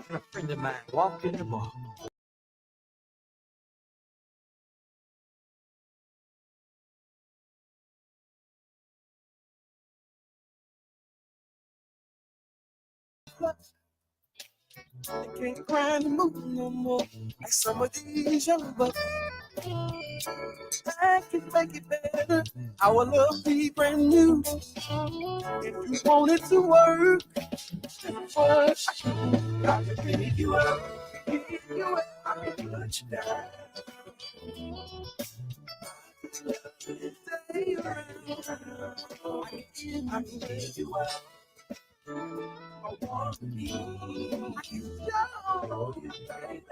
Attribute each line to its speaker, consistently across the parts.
Speaker 1: And a friend of mine walked in the bar.
Speaker 2: They can't grind and move no more like some of these young bucks. I can make it better. Our love be brand new. If you want it to work, first I can pick you up, pick you up, I can put you down. Stay around. I can pick you up. I want to be you. Show you, baby.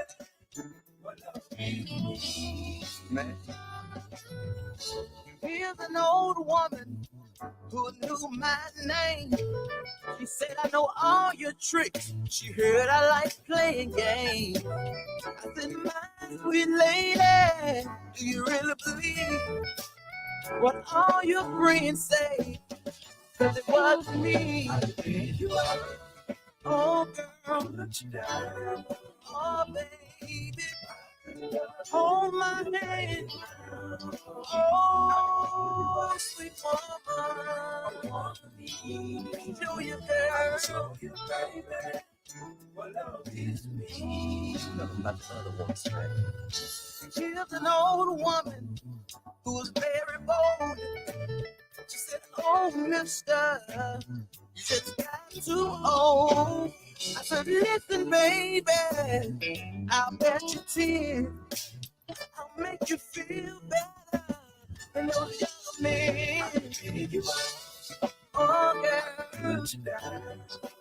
Speaker 2: What love is, man. Here's an old woman who knew my name. She said, I know all your tricks. She heard I like playing games. I said, my sweet lady, do you really believe what all your friends say? Cause it wasn't me. I picked you up. Oh, girl, let you down. Oh, baby, hold my hand. Oh, sweet woman, show you, girl, show you, baby, what love is to me. Nothing about the other ones, right? She's an old woman who was very bold. She said, oh, mister, you just got too old. I said, listen, baby, I'll bet your tears. I'll make you feel better than those young men. Oh, girl,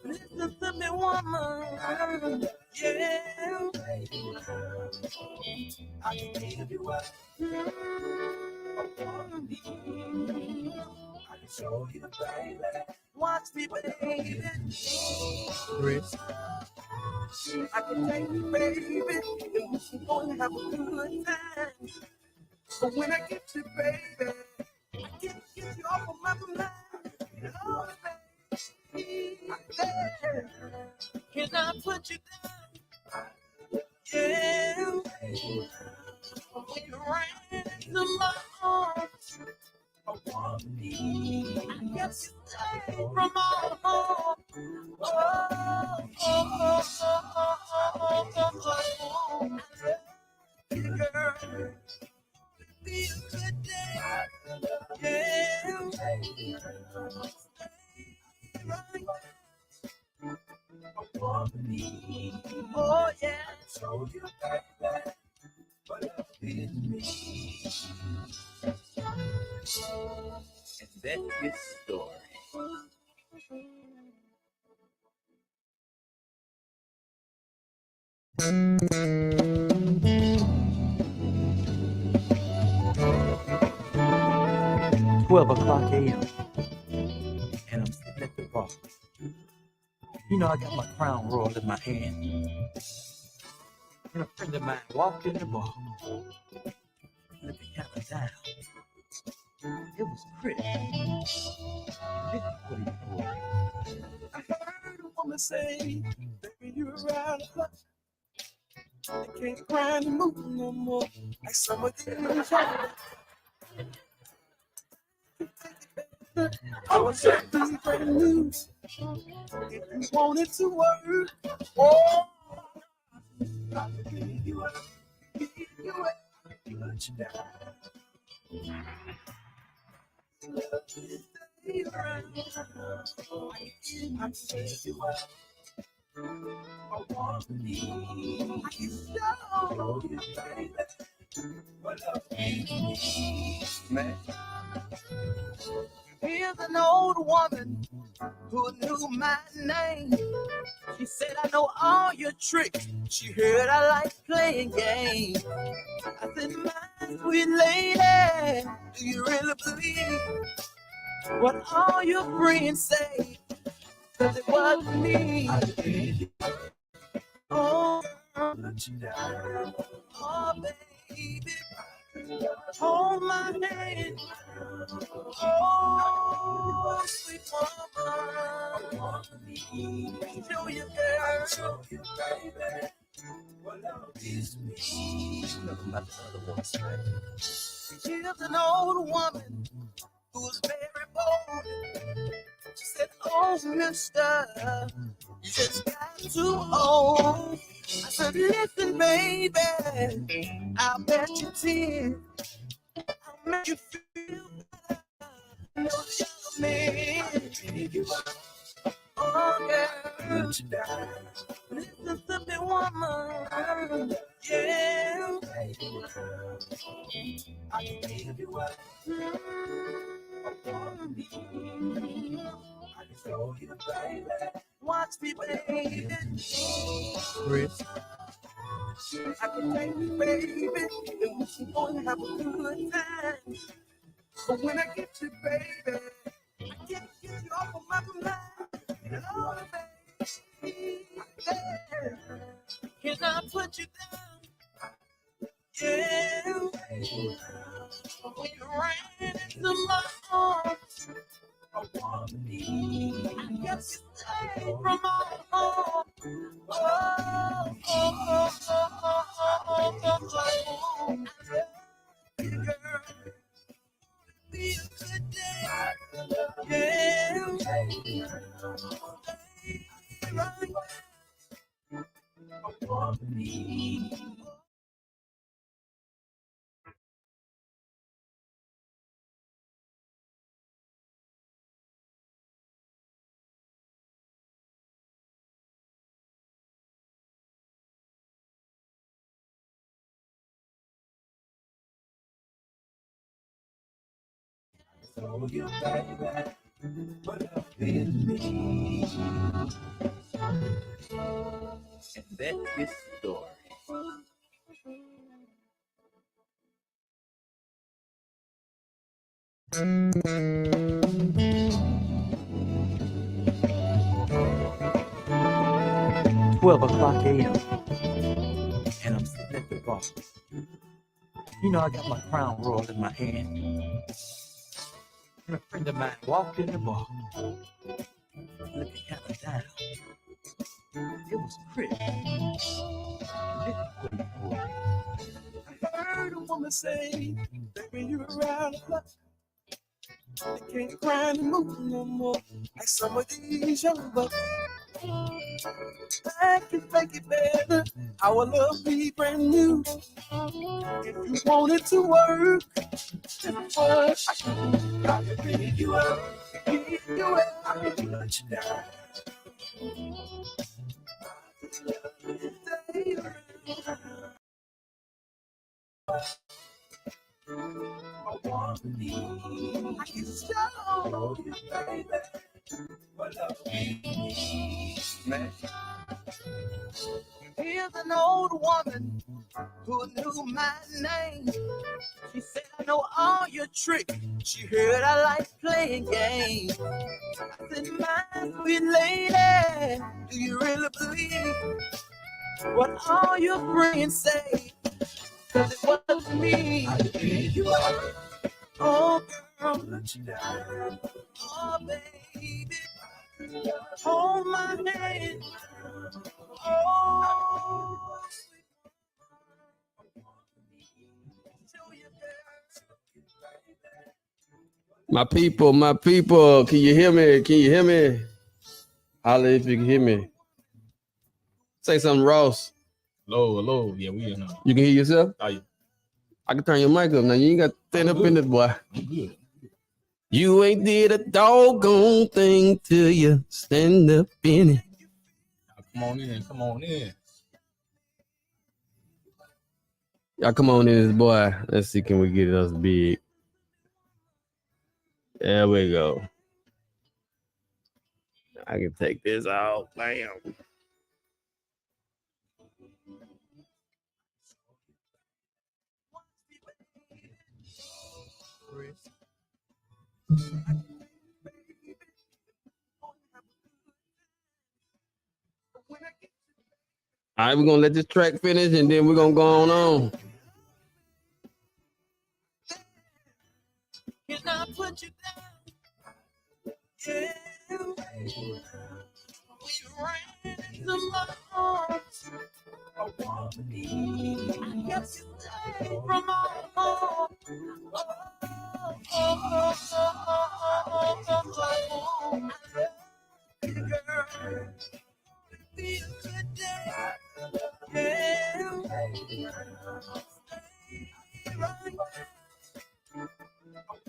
Speaker 2: listen to me, woman. Yeah, I can give you up. I can show you, baby. Watch me, baby. Chris. I can take you, baby. And we're gonna have a good time. But when I get you, baby, I can't get you off of my mind. Oh, baby, can I put you down? Yeah. When you ran into my arms, I want to be. I guess you stay from my home. Oh, oh, oh, oh, oh, oh, oh, oh. I love you, girl. Be a good day. Yeah. Stay right there. I want to be. Oh, yeah. So you baby. But love is me. And that's his story. 12 o'clock a.m. and I'm sitting at the bar. You know, I got my Crown Royal in my hand. And a friend of mine walked in the bar. Looking kind of down. It was pretty. This is what he told me. I heard a woman say, baby, you're out of luck. I can't grind and move no more like some of these young. I was happy brand new. If you want it to work, oh, I can give you up, give you up, let you down. Stay around. I can give you up. I want to be. I can show you, baby. What love is, man. Here's an old woman who knew my name. She said, I know all your tricks. She heard I like playing games. I said, my sweet lady, do you really believe what all your friends say? Cause it wasn't me. Oh, let you down. Oh, baby, hold my hand. Oh, sweet woman, show you, girl. show you, baby, what love is me. Nothing about the other one's straight. She's an old woman who was very bold. She said, oh, mister, you just got too old. I said, listen, baby, I'll bet you tears. I'll make you feel better. No young man. Oh, girl, listen to me, woman. Yeah. I can give you what I want to be. I can show you, baby. Watch me, baby. Chris. I can take you, baby, and we can go and have a good time. But when I get you, baby, I can't get you off of my mind. Oh, baby, can I put you down? Yeah. When you ran into my arms, I want to be. I kept you safe from all harm. Oh, oh, oh, oh, oh, oh, oh, oh, oh. I love you, girl. Be a good day. Yeah. Right. I want to be. So you, baby, what love is me. And that is the story.
Speaker 1: $12 a.m. and I'm sitting at the bar. You know, I got my Crown Royal in my hand. And a friend of mine walked in the bar, looking kind of down. It was pretty.
Speaker 2: I heard a woman say that when you're around the clock, they can't grind and move no more like some of these young bucks. I can make it better. Our love be brand new. If you want it to work, just work. I can pick you up, pick you up. I can let you down. I want to be. I can show you, baby, what love is. Man. Here's an old woman who knew my name. She said, I know all your tricks. She heard I like playing games. I said, my sweet lady, do you really believe what all your friends say? Cause it wasn't me. I pick you up. Oh, girl, let you down. Oh, baby, hold my hand. Oh,
Speaker 3: my people, can you hear me? Can you hear me? Holla if you can hear me. Say something, Ross.
Speaker 4: Hello. Yeah, we in here.
Speaker 3: You can hear yourself?
Speaker 4: Oh, yeah.
Speaker 3: I can turn your mic up now. You ain't got to stand up in it, boy.
Speaker 4: I'm good.
Speaker 3: You ain't did a doggone thing till you stand up in it.
Speaker 4: Come on in.
Speaker 3: Y'all come on in this boy. Let's see, can we get us big? There we go. I can take this out. Bam. All right, we're gonna let this track finish and then we're gonna go on.
Speaker 2: Can I put you down? Yeah. We ran to my heart. I want to be. I kept you away from my heart. Oh, oh, oh, oh, oh, oh, oh, girl. Feel today. Yeah. Stay right there. I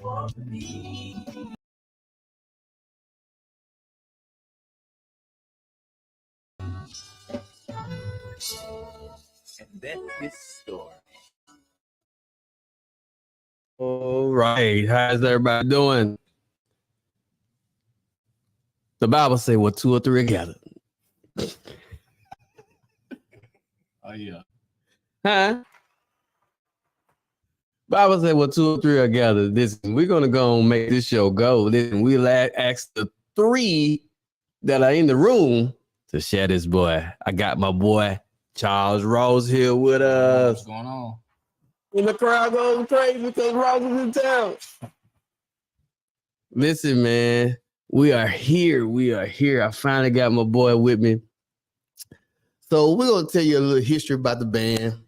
Speaker 2: want to be.
Speaker 1: And that's his story.
Speaker 3: All right. How's everybody doing? The Bible say what two or three are gathered.
Speaker 4: Oh yeah.
Speaker 3: Huh? Bible say what two or three are gathered. Listen, we're gonna go and make this show go. Listen, we'll ask the three that are in the room to share this boy. I got my boy Charles Rose here with
Speaker 4: What's
Speaker 3: us.
Speaker 4: going on?
Speaker 3: And the crowd goes crazy because Rose is in town. Listen, man, we are here. We are here. I finally got my boy with me. So we're gonna tell you a little history about the band.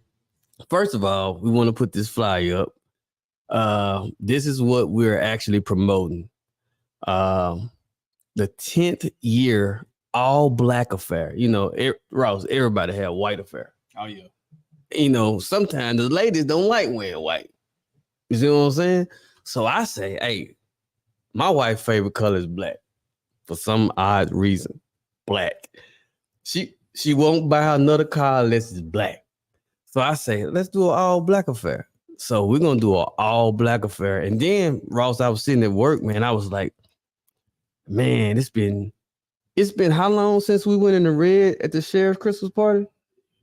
Speaker 3: First of all, we want to put this flyer up. This is what we're actually promoting. The 10th year all black affair. You know, Ross, everybody had white affair.
Speaker 4: Oh yeah.
Speaker 3: You know, sometimes the ladies don't like wearing white. You see what I'm saying? So I say, hey, my wife's favorite color is black. For some odd reason, black. She won't buy another car unless it's black. So I say, let's do an all black affair. So we're gonna do an all black affair. And then Ross, I was sitting at work, man. I was like, man, it's been how long since we went in the red at the sheriff's Christmas party?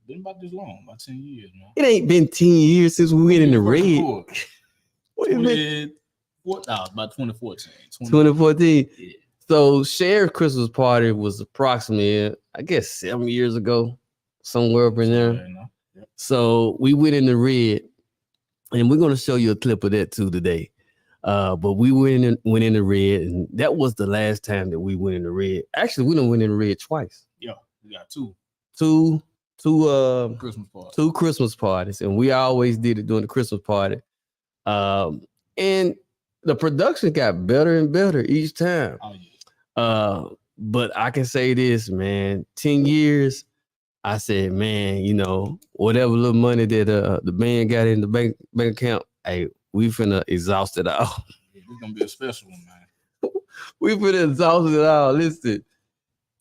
Speaker 4: Been about this long, about 10 years, man.
Speaker 3: It ain't been 10 years since we went in the red. What is it?
Speaker 4: About 2014.
Speaker 3: 2014.
Speaker 4: Yeah.
Speaker 3: So sheriff's Christmas party was approximately, I guess, 7 years ago, somewhere up in there.
Speaker 4: Yeah, no. Yep.
Speaker 3: So we went in the red, and we're gonna show you a clip of that too today. But we went in the red, and that was the last time that we went in the red. Actually, we done went in the red twice.
Speaker 4: Yeah, we got two
Speaker 3: Christmas
Speaker 4: parties.
Speaker 3: Two Christmas parties, and we always did it during the Christmas party. And the production got better and better each time.
Speaker 4: Oh yeah.
Speaker 3: But I can say this, man, 10 years, I said, man, you know, whatever little money that the band got in the bank account, hey, we finna exhaust it all.
Speaker 4: It's gonna be a special one, man.
Speaker 3: We finna exhaust it all. Listen,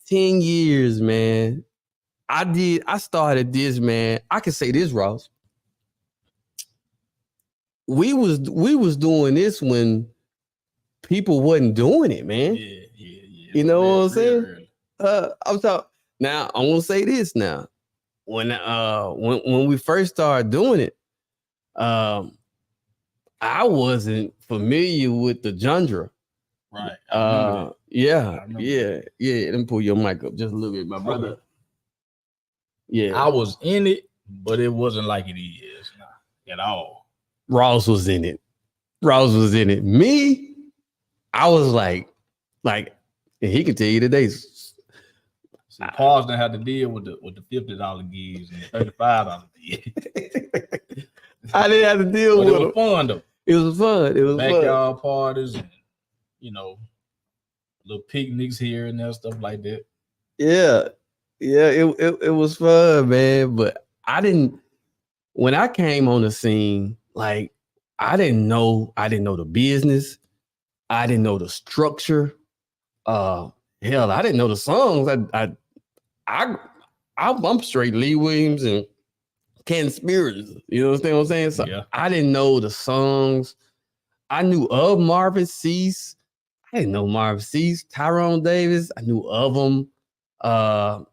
Speaker 3: 10 years, man. I started this, man. I can say this, Ross. We was doing this when people wasn't doing it, man.
Speaker 4: Yeah.
Speaker 3: You know what I'm saying?
Speaker 4: Early.
Speaker 3: I'm talking now. I'm gonna say this now. When we first started doing it, I wasn't familiar with the genre.
Speaker 4: Right.
Speaker 3: Yeah. Let me pull your mic up just a little bit, my brother. Yeah,
Speaker 4: I was in it, but it wasn't like it is at all.
Speaker 3: Ross was in it. Me, I was like, and he can tell you today.
Speaker 4: See, Paul's didn't have to deal with the $50 gigs and the $35 gigs.
Speaker 3: I didn't have to deal
Speaker 4: But
Speaker 3: with
Speaker 4: it
Speaker 3: it.
Speaker 4: was fun though.
Speaker 3: It was fun. It was
Speaker 4: Backyard parties and little picnics here and there, stuff like that.
Speaker 3: Yeah. It was fun, man. But when I came on the scene, like I didn't know the business. I didn't know the structure. Hell, I didn't know the songs. I'm straight Lee Williams and Conspirators. You understand what I'm saying? So
Speaker 4: Yeah.
Speaker 3: I didn't know the songs. I knew of Marvin Cease. I didn't know Marvin Cease, Tyrone Davis. I knew of them. I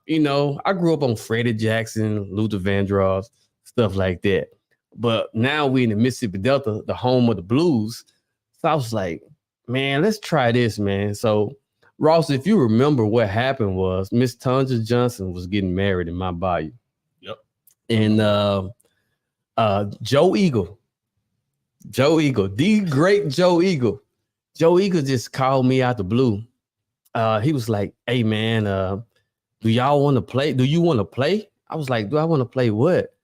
Speaker 3: grew up on Freddie Jackson, Luther Vandross, stuff like that. But now we in the Mississippi Delta, the home of the blues. So I was like, man, let's try this, man. So Ross, if you remember what happened was Miss Tanja Johnson was getting married in my bayou.
Speaker 4: Yep.
Speaker 3: And Joe Eagle, the great Joe Eagle just called me out the blue. He was like, hey man, do y'all want to play? Do you want to play? I was like, do I want to play what?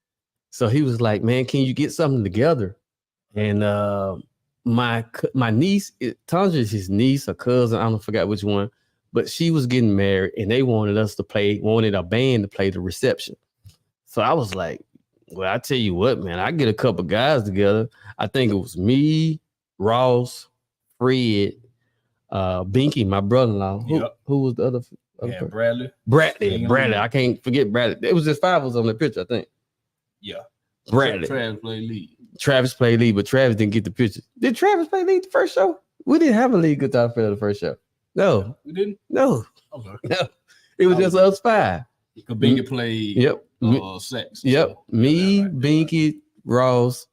Speaker 3: So he was like, man, can you get something together? And my niece, Tandra's his niece or cousin, I don't forget which one, but she was getting married and they wanted a band to play the reception. So I was like, well, I tell you what, man, I get a couple guys together. I think it was me, Ross, Fred, Binky, my brother-in-law. Who was the other?
Speaker 4: Yeah, Bradley.
Speaker 3: Bradley. I can't forget Bradley. It was just 5 of us on the picture, I think.
Speaker 4: Yeah.
Speaker 3: Bradley.
Speaker 4: Travis played lead.
Speaker 3: Travis played lead, but Travis didn't get the picture. Did Travis play lead the first show? We didn't have a lead guitar player the first show. No.
Speaker 4: We didn't?
Speaker 3: No.
Speaker 4: Okay.
Speaker 3: No. It was just us 5.
Speaker 4: Binky played sax.
Speaker 3: Yep.
Speaker 4: So,
Speaker 3: Me,
Speaker 4: right.
Speaker 3: Binky, Ross,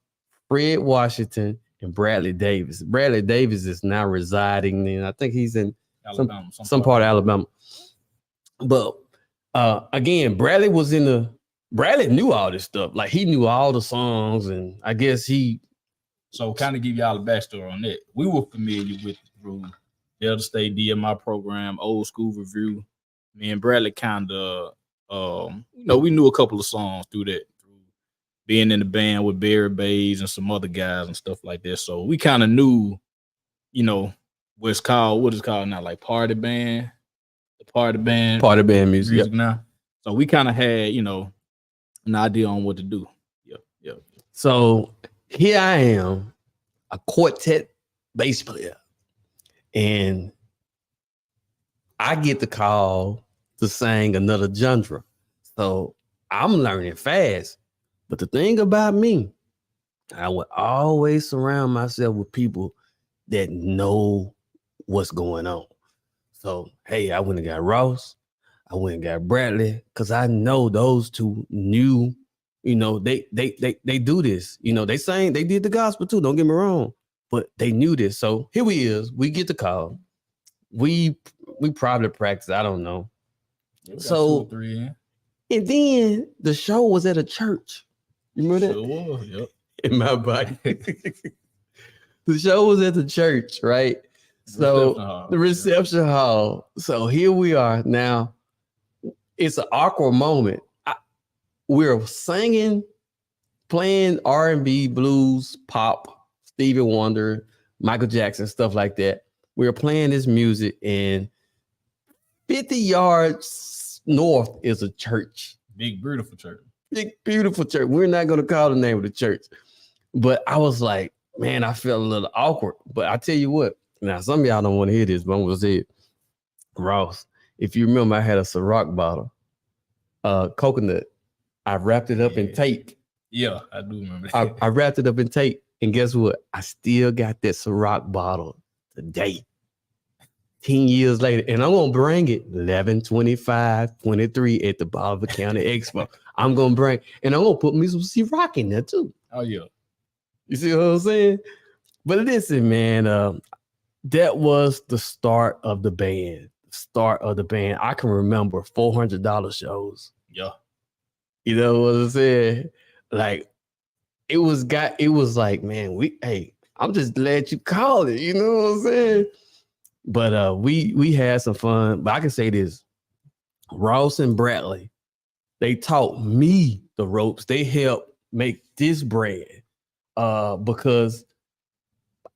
Speaker 3: Fred Washington, and Bradley Davis. Bradley Davis is now residing in, I think he's in
Speaker 4: Alabama,
Speaker 3: some part of Alabama. But again, Bradley knew all this stuff. Like he knew all the songs, and I guess
Speaker 4: So kind of give y'all a backstory on that. We were familiar with it through Delta State DMI program, Old School Review. Me and Bradley kind of, we knew a couple of songs through that, through being in the band with Barry Bays and some other guys and stuff like that. So we kind of knew, what is called now, like party band music now. So we kind of had, an idea on what to do. Yep.
Speaker 3: So here I am, a quartet bass player, and I get the call to sing another genre. So I'm learning fast. But the thing about me, I would always surround myself with people that know what's going on. So, hey, I went and got Ross. I went and got Bradley because I know those two knew, they do this. They did the gospel too. Don't get me wrong, but they knew this. So here we get the call. We probably practice. I don't know. So
Speaker 4: 2 or 3 in.
Speaker 3: And then the show was at a church. You remember that?
Speaker 4: Sure was. Yep.
Speaker 3: In my body. The show was at the church, right? So the reception hall. So here we are now. It's an awkward moment. We're singing, playing R&B, blues, pop, Stevie Wonder, Michael Jackson, stuff like that. We were playing this music, and 50 yards north is a church.
Speaker 4: Big, beautiful church.
Speaker 3: Big, beautiful church. We're not going to call the name of the church. But I was like, man, I felt a little awkward. But I tell you what, now some of y'all don't want to hear this, but I'm going to say it. Ross, if you remember, I had a Ciroc bottle, coconut. I wrapped it up in tape.
Speaker 4: Yeah, I do remember that.
Speaker 3: I wrapped it up in tape. And guess what? I still got that Ciroc bottle today. 10 years later. And I'm going to bring it 11/25/23 at the Bolivar County Expo. I'm going to bring, and I'm going to put me some Ciroc in there too.
Speaker 4: Oh, yeah.
Speaker 3: You see what I'm saying? But listen, man, that was the start of the band. I can remember $400 shows.
Speaker 4: Yeah.
Speaker 3: You know what I'm saying? Like, it was like, man, I'm just glad you called it. You know what I'm saying? But we had some fun. But I can say this: Ross and Bradley, they taught me the ropes. They helped make this brand because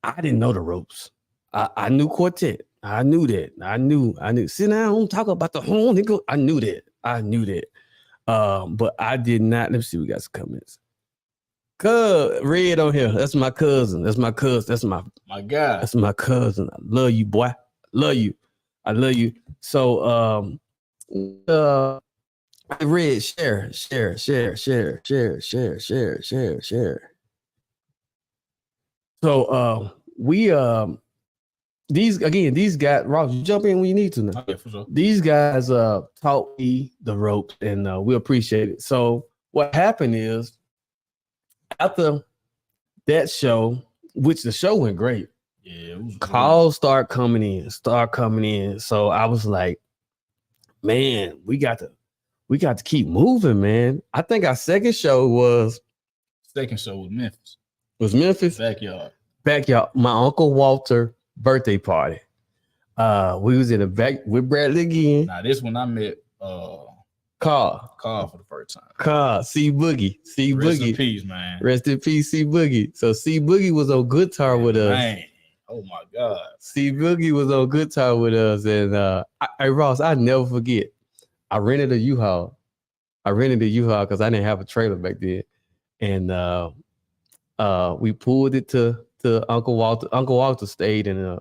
Speaker 3: I didn't know the ropes. I knew quartet. I knew that. I knew. See, now I don't talk about the horn. I knew that. But I did not. Let me see. We got some comments. Red on here. That's my cousin. That's my
Speaker 4: guy.
Speaker 3: That's my cousin. I love you, boy. Love you. I love you. So Red, share. So these guys, Ross, you jump in when you need to now.
Speaker 4: Okay, for sure.
Speaker 3: These guys taught me the ropes, and we appreciate it. So what happened is, after that show, which the show went great,
Speaker 4: yeah, it was
Speaker 3: calls start coming in. So I was like, man, we got to keep moving, man. I think our second show was
Speaker 4: Memphis.
Speaker 3: Was Memphis? Backyard. My Uncle Walter birthday party. We was in the back with Bradley again.
Speaker 4: Now this one I met
Speaker 3: Carl.
Speaker 4: Carl for the first time.
Speaker 3: Carl, C Boogie. C
Speaker 4: Rest in
Speaker 3: Boogie.
Speaker 4: peace, man.
Speaker 3: Rest in peace, C Boogie. So C Boogie was on guitar with us.
Speaker 4: Man. Oh my God.
Speaker 3: C Boogie was on guitar with us. And hey Ross, I never forget. I rented a U-Haul. Because I didn't have a trailer back then. And we pulled it to Uncle Walter. Uncle Walter stayed in a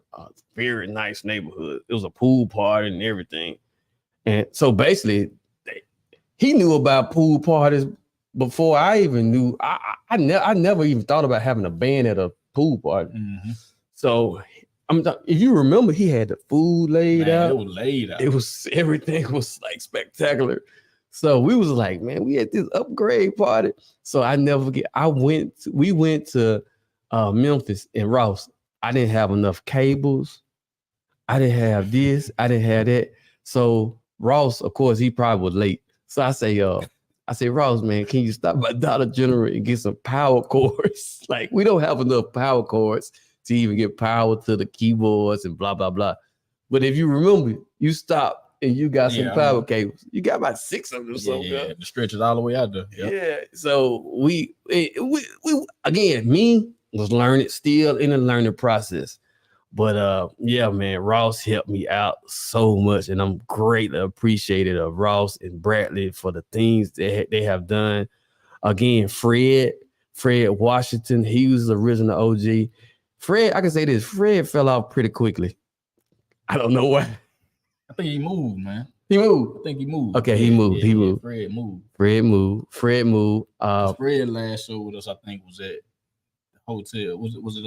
Speaker 3: very nice neighborhood. It was a pool party and everything. And so basically, he knew about pool parties before I even knew. I never even thought about having a band at a pool party.
Speaker 4: Mm-hmm.
Speaker 3: So if you remember, he had the food laid out.
Speaker 4: It was laid out.
Speaker 3: It was, everything was like spectacular. So we was like, man, we had this upgrade party. So I never forget. We went to Memphis and Ross. I didn't have enough cables. I didn't have this. I didn't have that. So Ross, of course, he probably was late. So I say, Ross, man, can you stop by Dollar General and get some power cords? Like, we don't have enough power cords to even get power to the keyboards and blah, blah, blah. But if you remember, you stopped and you got some power cables. You got about 6 of them or something.
Speaker 4: Yeah, the stretch is all the way out there. Yep.
Speaker 3: Yeah. So we again, me was still in the learning process. But yeah, man, Ross helped me out so much, and I'm greatly appreciative of Ross and Bradley for the things that they have done. Again, Fred Washington, he was the original OG. Fred, I can say this, Fred fell off pretty quickly. I don't know why.
Speaker 4: I think he moved, man.
Speaker 3: He moved.
Speaker 4: I think he moved.
Speaker 3: Okay, he moved. He moved.
Speaker 4: Fred moved.
Speaker 3: Fred moved.
Speaker 4: Fred last show with us, I think, was at the hotel. Was it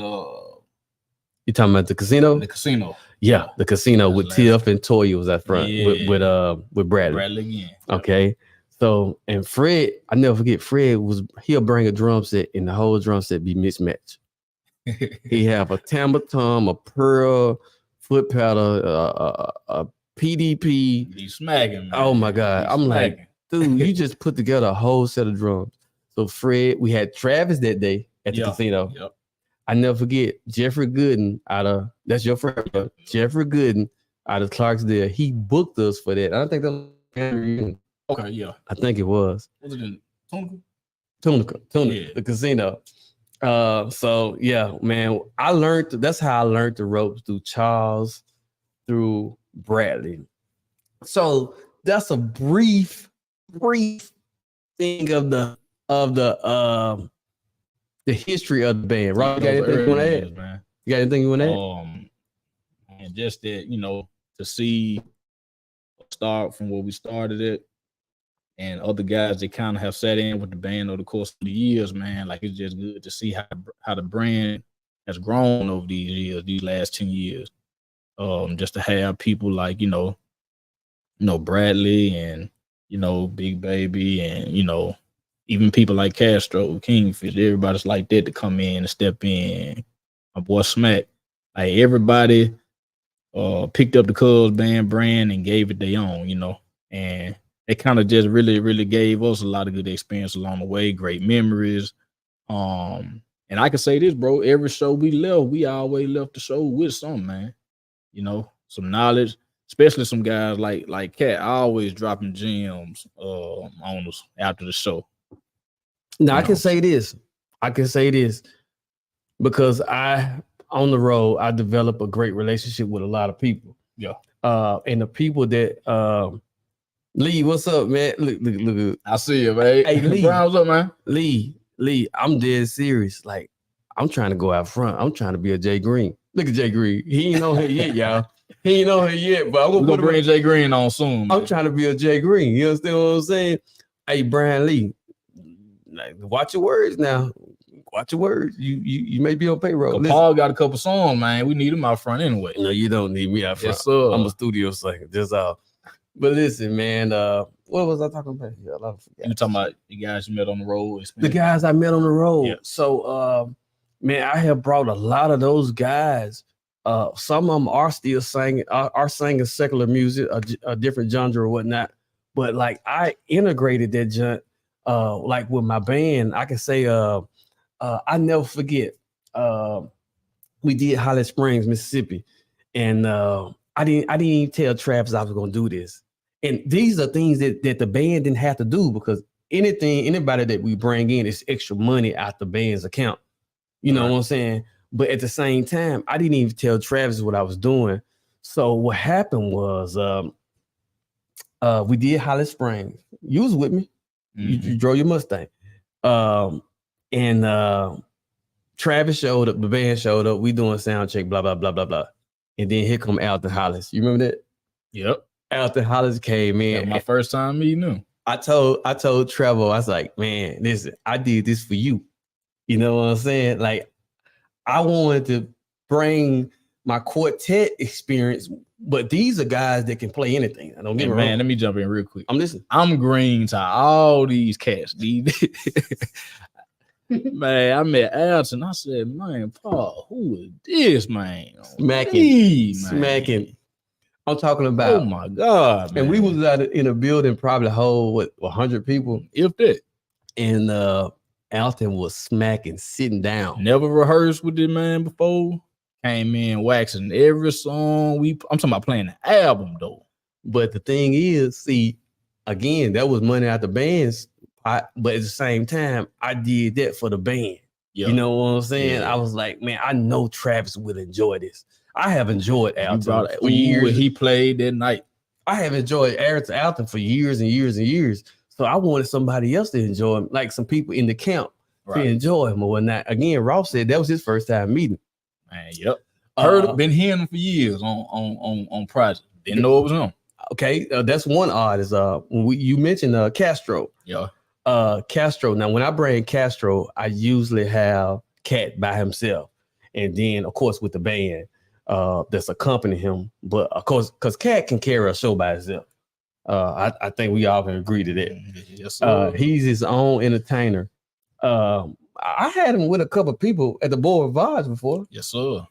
Speaker 3: you talking about the casino?
Speaker 4: The casino.
Speaker 3: Yeah, the casino with Tiff and Toya was at front with Bradley.
Speaker 4: Bradley again.
Speaker 3: Okay. So, and Fred, I never forget, he'll bring a drum set and the whole drum set be mismatched. He have a tam-a-tom, a pearl, foot pedal, a PDP.
Speaker 4: He's smacking, man.
Speaker 3: Oh my God. I'm like, dude, you just put together a whole set of drums. So Fred, we had Travis that day at the casino.
Speaker 4: Yep.
Speaker 3: I never forget Jeffrey Gooden that's your friend, bro. Jeffrey Gooden out of Clarksdale. He booked us for that. I don't think that was
Speaker 4: okay, yeah.
Speaker 3: I think it was.
Speaker 4: Was it in
Speaker 3: Tunica,
Speaker 4: yeah.
Speaker 3: The casino. So yeah, man, that's how I learned the ropes through Charles, through Bradley. So that's a brief thing of the history of the band. Rob, you got anything you want to add? Man. You got anything you want to add?
Speaker 4: And just that, to see start from where we started it, and other guys that kind of have sat in with the band over the course of the years, man. Like, it's just good to see how the brand has grown over these years, these last 10 years. Just to have people like, Bradley and, Big Baby and, even people like Castro, Kingfish, everybody's like that to come in and step in. My boy Smack, like, everybody picked up the Cubs band brand and gave it their own, and it kind of just really, really gave us a lot of good experience along the way, great memories. And I can say this, bro, every show we left, we always left the show with something, man. Some knowledge, especially some guys like Cat, always dropping gems on us after the show.
Speaker 3: Now, I can say this because on the road, I developed a great relationship with a lot of people.
Speaker 4: Yeah.
Speaker 3: And the people that Lee, what's up, man? Look.
Speaker 4: I see you, man.
Speaker 3: Hey, Lee.
Speaker 4: Brown, what's up, man?
Speaker 3: Lee, I'm dead serious. Like, I'm trying to go out front. I'm trying to be a Jay Green. Look at Jay Green. He ain't on here yet, y'all. He ain't on here yet, but I'm gonna
Speaker 4: bring Jay Green on soon. Man.
Speaker 3: I'm trying to be a Jay Green. You understand what I'm saying? Hey, Brian Lee, like, watch your words now. Watch your words. You may be on payroll.
Speaker 4: Paul got a couple songs, man. We need him out front anyway.
Speaker 3: No, you don't need me out front.
Speaker 4: Yes, sir.
Speaker 3: I'm a studio singer. Just all. But listen, man. What was I talking about? Yeah,
Speaker 4: you talking about the guys you met on the road?
Speaker 3: The guys I met on the road.
Speaker 4: Yeah.
Speaker 3: So, man, I have brought a lot of those guys. Some of them are still singing, are singing secular music, a different genre or whatnot. But like, I integrated that genre, like with my band. I can say, I never forget. We did Holly Springs, Mississippi, and I didn't even tell Travis I was gonna do this. And these are things that the band didn't have to do because anybody that we bring in is extra money out the band's account. You know
Speaker 4: Right.
Speaker 3: what I'm saying? But at the same time, I didn't even tell Travis what I was doing. So what happened was we did Holly Springs. You was with me. You drove your Mustang. And Travis showed up, the band showed up, we doing sound check, blah, blah, blah, blah, blah. And then here come Alton Hollis. You remember that?
Speaker 4: Yep.
Speaker 3: Alton Hollis came in.
Speaker 4: Yeah, my first time meeting him.
Speaker 3: I told Trevor, I was like, man, listen, I did this for you. You know what I'm saying? Like, I wanted to bring my quartet experience, but these are guys that can play anything. I don't get
Speaker 4: Hey,
Speaker 3: me
Speaker 4: man,
Speaker 3: wrong.
Speaker 4: let me jump in real quick.
Speaker 3: I'm listening.
Speaker 4: I'm green to all these cats. Man, I met Alton. I said, man, Paul, who is this, man?
Speaker 3: Smacking. I'm talking
Speaker 4: Oh
Speaker 3: about.
Speaker 4: my God, man.
Speaker 3: And we was out in a building, probably hold what 100 people,
Speaker 4: if that.
Speaker 3: and Alton was smacking, sitting down.
Speaker 4: Never rehearsed with this man before. Came in waxing every song. I'm talking about playing the album though.
Speaker 3: But the thing is, see, again, that was money out the bands. But at the same time, I did that for the band.
Speaker 4: Yeah.
Speaker 3: You know what I'm saying?
Speaker 4: Yeah.
Speaker 3: I was like, man, I know Travis would enjoy this. I have enjoyed
Speaker 4: You
Speaker 3: Alton
Speaker 4: brought
Speaker 3: for years.
Speaker 4: he played that night.
Speaker 3: I have enjoyed Alton for years and years and years. So I wanted somebody else to enjoy him, like some people in the camp to enjoy him or whatnot. Again, Ross said that was his first time meeting.
Speaker 4: Man, yep. Been hearing him for years on project. Didn't know it was him.
Speaker 3: Okay, that's one artist. You mentioned Castro.
Speaker 4: Yeah.
Speaker 3: Castro. Now, when I bring Castro, I usually have Cat by himself, and then of course with the band that's accompanying him. But of course, because Cat can carry a show by himself. I think we all can agree to that.
Speaker 4: Yes, sir.
Speaker 3: He's his own entertainer. I had him with a couple of people at the Board Vibes before.
Speaker 4: Yes, sir.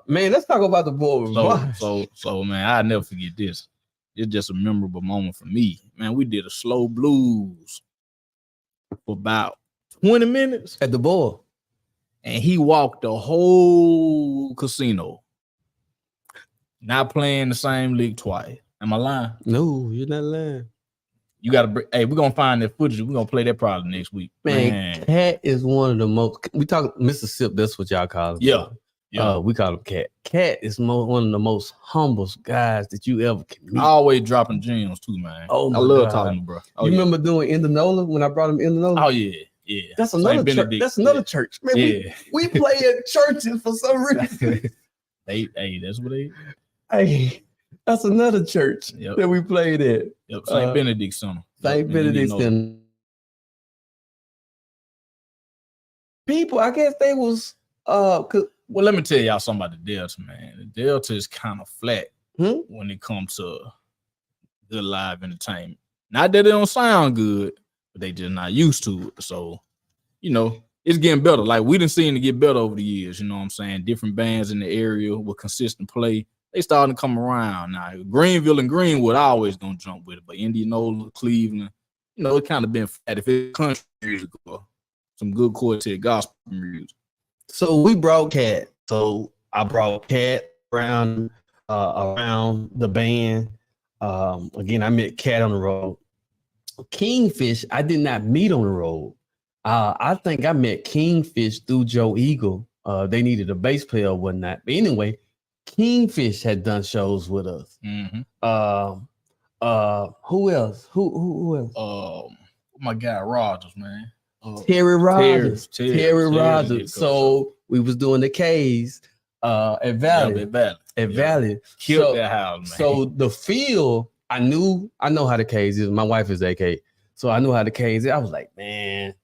Speaker 3: Man, let's talk about the Board Vibes.
Speaker 4: So man, I'll never forget this. It's just a memorable moment for me. Man, we did a slow blues for about 20 minutes
Speaker 3: At the Board.
Speaker 4: and he walked the whole casino. Not playing the same lick twice. Am I lying?
Speaker 3: No, you're not lying.
Speaker 4: You gotta hey, we're gonna find that footage. We're gonna play that probably next week.
Speaker 3: Man, Cat is one of the most. We talk Mississippi. That's what y'all call him.
Speaker 4: Yeah.
Speaker 3: We call him Cat. Cat is one of the most humble guys that you ever can meet.
Speaker 4: Always dropping gems too, man.
Speaker 3: Oh,
Speaker 4: I
Speaker 3: my
Speaker 4: love
Speaker 3: God.
Speaker 4: talking to bro.
Speaker 3: You remember doing Indianola when I brought him Indianola?
Speaker 4: Oh yeah, yeah.
Speaker 3: That's
Speaker 4: St.
Speaker 3: another church.
Speaker 4: Benedict.
Speaker 3: That's another church. Man,
Speaker 4: Yeah.
Speaker 3: we play at churches for some reason.
Speaker 4: Hey, that's what they.
Speaker 3: Hey, that's another church
Speaker 4: Yep.
Speaker 3: that we played at.
Speaker 4: Yep, St. Benedict Center.
Speaker 3: St. Benedict Center. People, I guess they was
Speaker 4: Well, let me tell y'all something about the Delta, man. The Delta is kind of flat when it comes to good live entertainment. Not that it don't sound good, but they just not used to it. So, it's getting better. Like we done seen it get better over the years. You know what I'm saying? Different bands in the area with consistent play. They starting to come around now. Greenville and Greenwood always gonna jump with it, but Indianola, Cleveland, it kind of been flat. If it's country music or some good quartet gospel music.
Speaker 3: So we brought Cat. So I brought Cat around the band. Again, I met Cat on the road. Kingfish, I did not meet on the road. I think I met Kingfish through Joe Eagle. They needed a bass player or whatnot. But anyway, Kingfish had done shows with us.
Speaker 4: Mm-hmm.
Speaker 3: Who else? Who else?
Speaker 4: My guy Rogers, man.
Speaker 3: Terry Rogers.
Speaker 4: Terry
Speaker 3: Terry Rogers. So we was doing the K's at Valley. At Valley.
Speaker 4: Killed that house, man.
Speaker 3: So the field, I know how the K's is. My wife is AK. So I know how the K's is. I was like, man,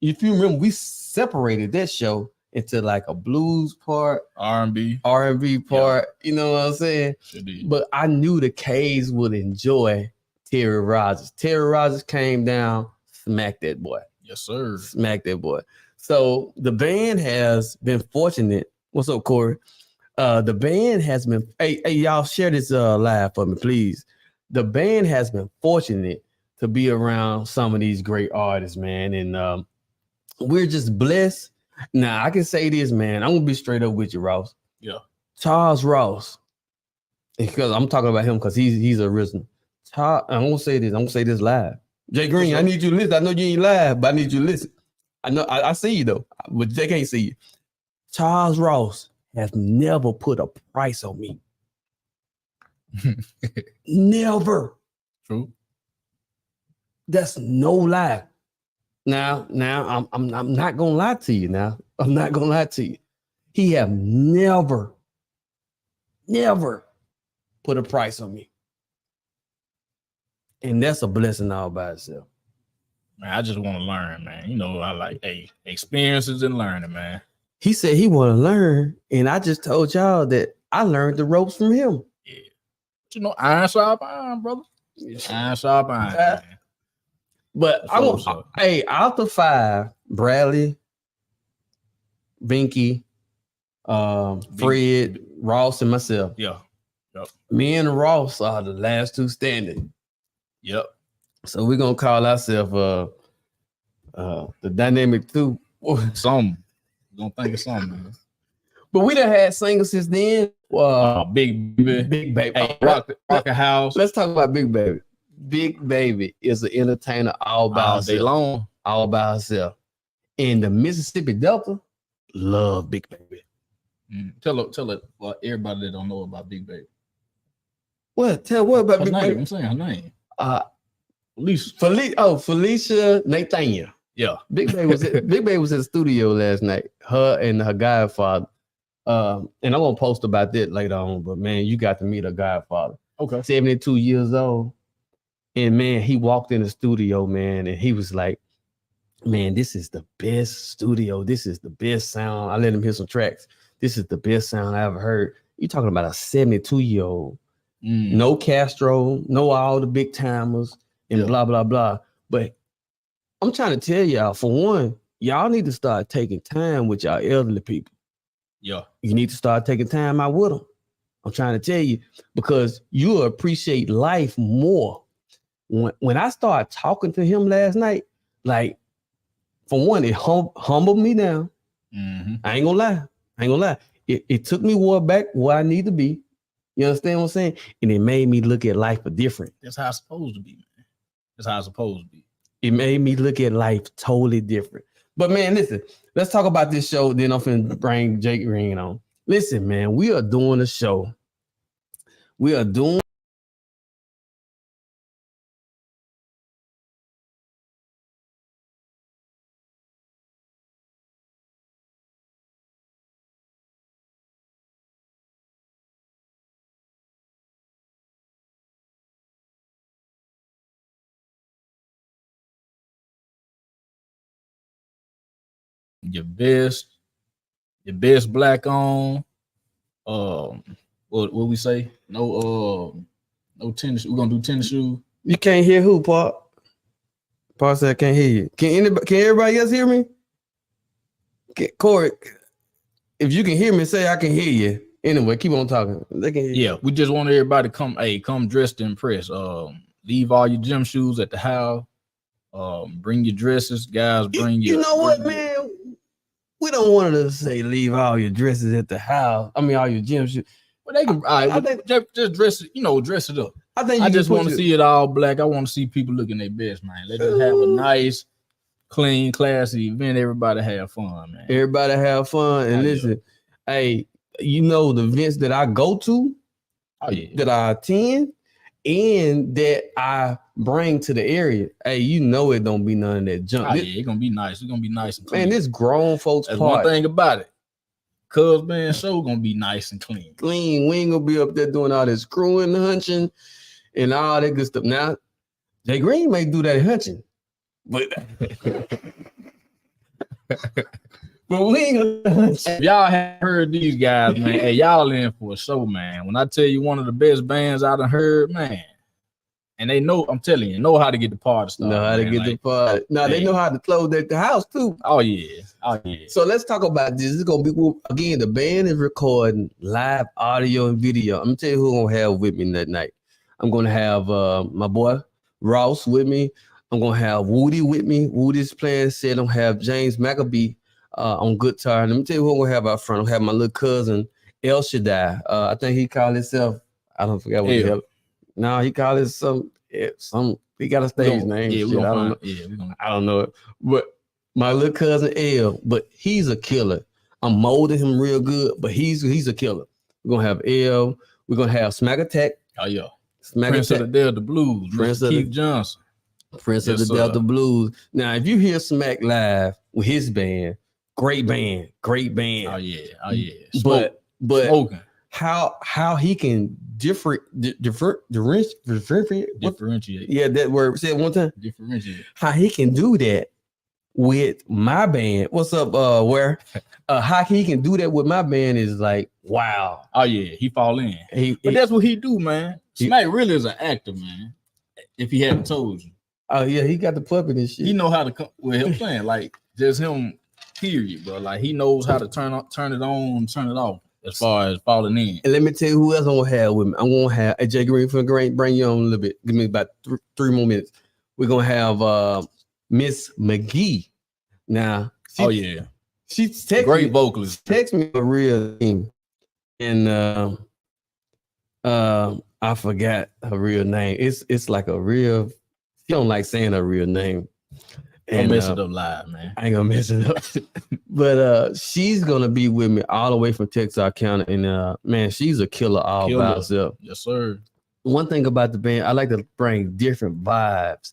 Speaker 3: if you remember, we separated that show into like a blues part,
Speaker 4: R&B
Speaker 3: part. You know what I'm saying?
Speaker 4: Sure did.
Speaker 3: But I knew the K's would enjoy Terry Rogers. Terry Rogers came down, smacked that boy.
Speaker 4: Yes, sir.
Speaker 3: Smack that boy. So the band has been fortunate. What's up, Corey? The band has been. Hey, y'all share this live for me, please. The band has been fortunate to be around some of these great artists, man, and we're just blessed. Now I can say this, man. I'm gonna be straight up with you, Ross.
Speaker 4: Yeah.
Speaker 3: Charles Ross, because I'm talking about him because he's original. I'm gonna say this. I'm gonna say this live. Jay Green, I need you to listen. I know you ain't live, but I need you to listen. I know I see you though, but Jay can't see you. Charles Ross has never put a price on me. Never.
Speaker 4: True.
Speaker 3: That's no lie. Now, I'm not gonna lie to you. Now, I'm not gonna lie to you. He have never put a price on me, and that's a blessing all by itself.
Speaker 4: Man, I just want to learn, man. You know, I like experiences and learning, man.
Speaker 3: He said he want to learn, and I just told y'all that I learned the ropes from him.
Speaker 4: Yeah. But you know, iron sharp iron, brother. Iron sharp iron, man.
Speaker 3: But I want, hey, out the 5, Bradley, Binky, Fred, Ross, and myself.
Speaker 4: Yeah. Yep.
Speaker 3: Me and Ross are the last 2 standing.
Speaker 4: Yep.
Speaker 3: So we're gonna call ourselves the dynamic 2.
Speaker 4: Something. Gonna think of something, man.
Speaker 3: But we done had singles since then.
Speaker 4: Big Baby. Hey, Rock a House.
Speaker 3: Let's talk about Big Baby. Big Baby is an entertainer all by
Speaker 4: All day
Speaker 3: herself.
Speaker 4: long.
Speaker 3: All by herself. And the Mississippi Delta love Big Baby.
Speaker 4: Tell it everybody that don't know about Big Baby.
Speaker 3: What? Tell what about
Speaker 4: Her
Speaker 3: Big
Speaker 4: name,
Speaker 3: Baby?
Speaker 4: I'm saying her name.
Speaker 3: Lisa. Felicia Nathaniel.
Speaker 4: Yeah.
Speaker 3: Big Baby was Big Baby was in the studio last night. Her and her godfather. And I'm gonna post about that later on. But man, you got to meet her godfather.
Speaker 4: Okay.
Speaker 3: 72 years old. And man, he walked in the studio, man, and he was like, man, this is the best studio. This is the best sound. I let him hear some tracks. This is the best sound I ever heard. You're talking about a 72-year-old. No Castro, no all the big timers, and blah, blah, blah. But I'm trying to tell y'all, for one, y'all need to start taking time with y'all elderly people.
Speaker 4: Yeah.
Speaker 3: You need to start taking time out with them. I'm trying to tell you, because you'll appreciate life more. When I started talking to him last night, like, for one, it humbled me down. I ain't gonna lie. It took me back where I need to be. You understand what I'm saying? And it made me look at life different.
Speaker 4: That's how it's supposed to be, man. That's how it's supposed to be.
Speaker 3: It made me look at life totally different. But man, listen, let's talk about this show. Then I'm finna bring Jake Green on. Listen, man, we are doing a show. We are doing
Speaker 4: your best black on. What we say? No tennis. We're gonna do tennis shoes.
Speaker 3: You can't hear who, Paul? Paul said I can't hear you. Can everybody else hear me? Corey, if you can hear me, say I can hear you. Anyway, keep on talking. They can hear you.
Speaker 4: Yeah, we just want everybody to come dressed to impress. Leave all your gym shoes at the house. Bring your dresses, guys. Bring your.
Speaker 3: You know what, man? We don't want to say leave all your dresses at the house. I mean, all your gym shoes.
Speaker 4: But they can. I think just dress it. Dress it up.
Speaker 3: I
Speaker 4: just want to see it all black. I want to see people looking their best, man. Let us have a nice, clean, classy event. Everybody have fun, man.
Speaker 3: Everybody have fun. And listen, hey, the events that I go to, that I attend, and that I bring to the area, hey, it don't be none of that junk.
Speaker 4: It's gonna be nice. It's gonna be nice and clean.
Speaker 3: Man, this grown folks
Speaker 4: That's
Speaker 3: party.
Speaker 4: one thing about it. Cuz man, show gonna be nice and clean.
Speaker 3: Clean. We ain't gonna be up there doing all this screwing, hunching, and all that good stuff. Now, Jay Green may do that hunching, but we ain't gonna hunch.
Speaker 4: If y'all have heard these guys, man, hey, y'all in for a show, man. When I tell you one of the best bands I done heard, man, and they know, I'm telling you, know how to get the party started.
Speaker 3: Know how to get the party. Now they know how to close at the house too.
Speaker 4: Oh yeah.
Speaker 3: So let's talk about this. It's gonna be again. The band is recording live audio and video. I'm gonna tell you who I'm gonna have with me that night. I'm gonna have my boy Ross with me. I'm gonna have Woody with me. Woody's playing set. I'm gonna have James McAbee on guitar. And let me tell you who I'm gonna have out front. I'm gonna have my little cousin El Shaddai. I think he called himself. I don't forget what the hell. No, he called it some he got a stage name.
Speaker 4: Yeah,
Speaker 3: shit,
Speaker 4: we gonna
Speaker 3: I don't
Speaker 4: find.
Speaker 3: know.
Speaker 4: Yeah, we gonna.
Speaker 3: I don't know it. But my little cousin L, but he's a killer. I'm molding him real good, but he's a killer. We're gonna have L. We're gonna have Smack Attack.
Speaker 4: Oh yeah,
Speaker 3: Smack
Speaker 4: Prince
Speaker 3: Attack.
Speaker 4: of the Delta Blues,
Speaker 3: Prince
Speaker 4: Mr.
Speaker 3: of the-
Speaker 4: Keith Johnson.
Speaker 3: Prince
Speaker 4: Yes,
Speaker 3: of the
Speaker 4: sir.
Speaker 3: Delta Blues. Now, if you hear Smack live with his band, great band.
Speaker 4: Oh yeah,
Speaker 3: But
Speaker 4: smoking,
Speaker 3: how he can differentiate?
Speaker 4: differentiate,
Speaker 3: Yeah, that word. Say it one time.
Speaker 4: differentiate.
Speaker 3: How he can do that with my band? What's up? Where? How he can do that with my band is like wow.
Speaker 4: Oh yeah, he fall in. But that's what he do, man. Smack really is an actor, man. If he hadn't told you,
Speaker 3: oh yeah, he got the puppet and shit.
Speaker 4: he know how to come with him playing. Like just him, period, bro. Like he knows how to turn it on, turn it off. As far as falling in,
Speaker 3: And let me tell you who else I'm gonna have with me. I'm gonna have Jay Green from Green. Bring you on a little bit. Give me about three more minutes. We're gonna have Miss McGee. Now, she's texting
Speaker 4: great
Speaker 3: me,
Speaker 4: vocalist.
Speaker 3: text me a real thing, and I forgot her real name. It's like a real. She don't like saying her real name.
Speaker 4: Don't mess it up live, man.
Speaker 3: I ain't gonna mess it up. But she's gonna be with me all the way from Texarkana, and man, she's a killer all by herself.
Speaker 4: Yes, sir.
Speaker 3: One thing about the band, I like to bring different vibes.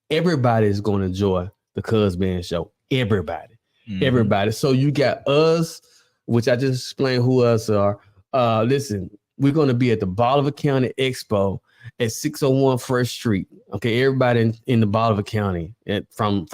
Speaker 3: Everybody is gonna enjoy the Cuz Band show. Everybody. Everybody. So you got us, which I just explained who us are. Listen, we're gonna be at the Bolivar County Expo at 601 First Street. Okay, everybody in the Bolivar County, from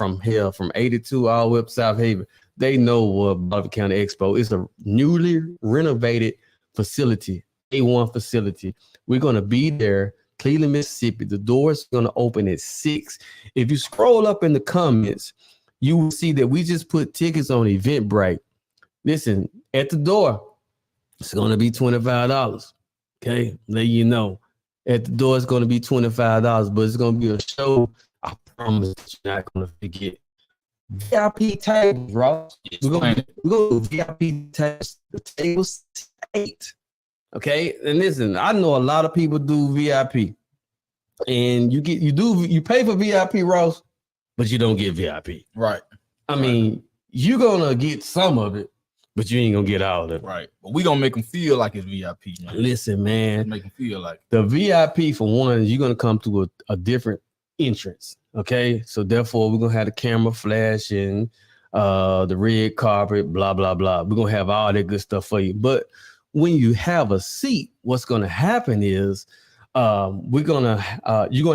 Speaker 3: 82 all the way up to South Haven, they know what Bolivar County Expo is. A newly renovated facility, A1 facility. We're gonna be there, Cleveland, Mississippi. The doors are gonna open at 6. If you scroll up in the comments, you will see that we just put tickets on Eventbrite. Listen, at the door, it's gonna be $25. Okay, let you know. At the door, it's going to be $25, but it's going to be a show. I promise you're not going to forget. VIP tables, Ross. We're going to do VIP tables. The tables 8. Okay, and listen, I know a lot of people do VIP, and you pay for VIP, Ross, but you don't get VIP.
Speaker 4: Right.
Speaker 3: I mean, you're gonna get some of it, but you ain't gonna get all of it.
Speaker 4: Right. But we gonna make them feel like it's VIP, man.
Speaker 3: Listen, man.
Speaker 4: Make them feel like
Speaker 3: the VIP for one, you're gonna come to a different entrance. Okay. So therefore, we're gonna have the camera flashing, the red carpet, blah, blah, blah. We're gonna have all that good stuff for you. But when you have a seat, what's gonna happen is you're gonna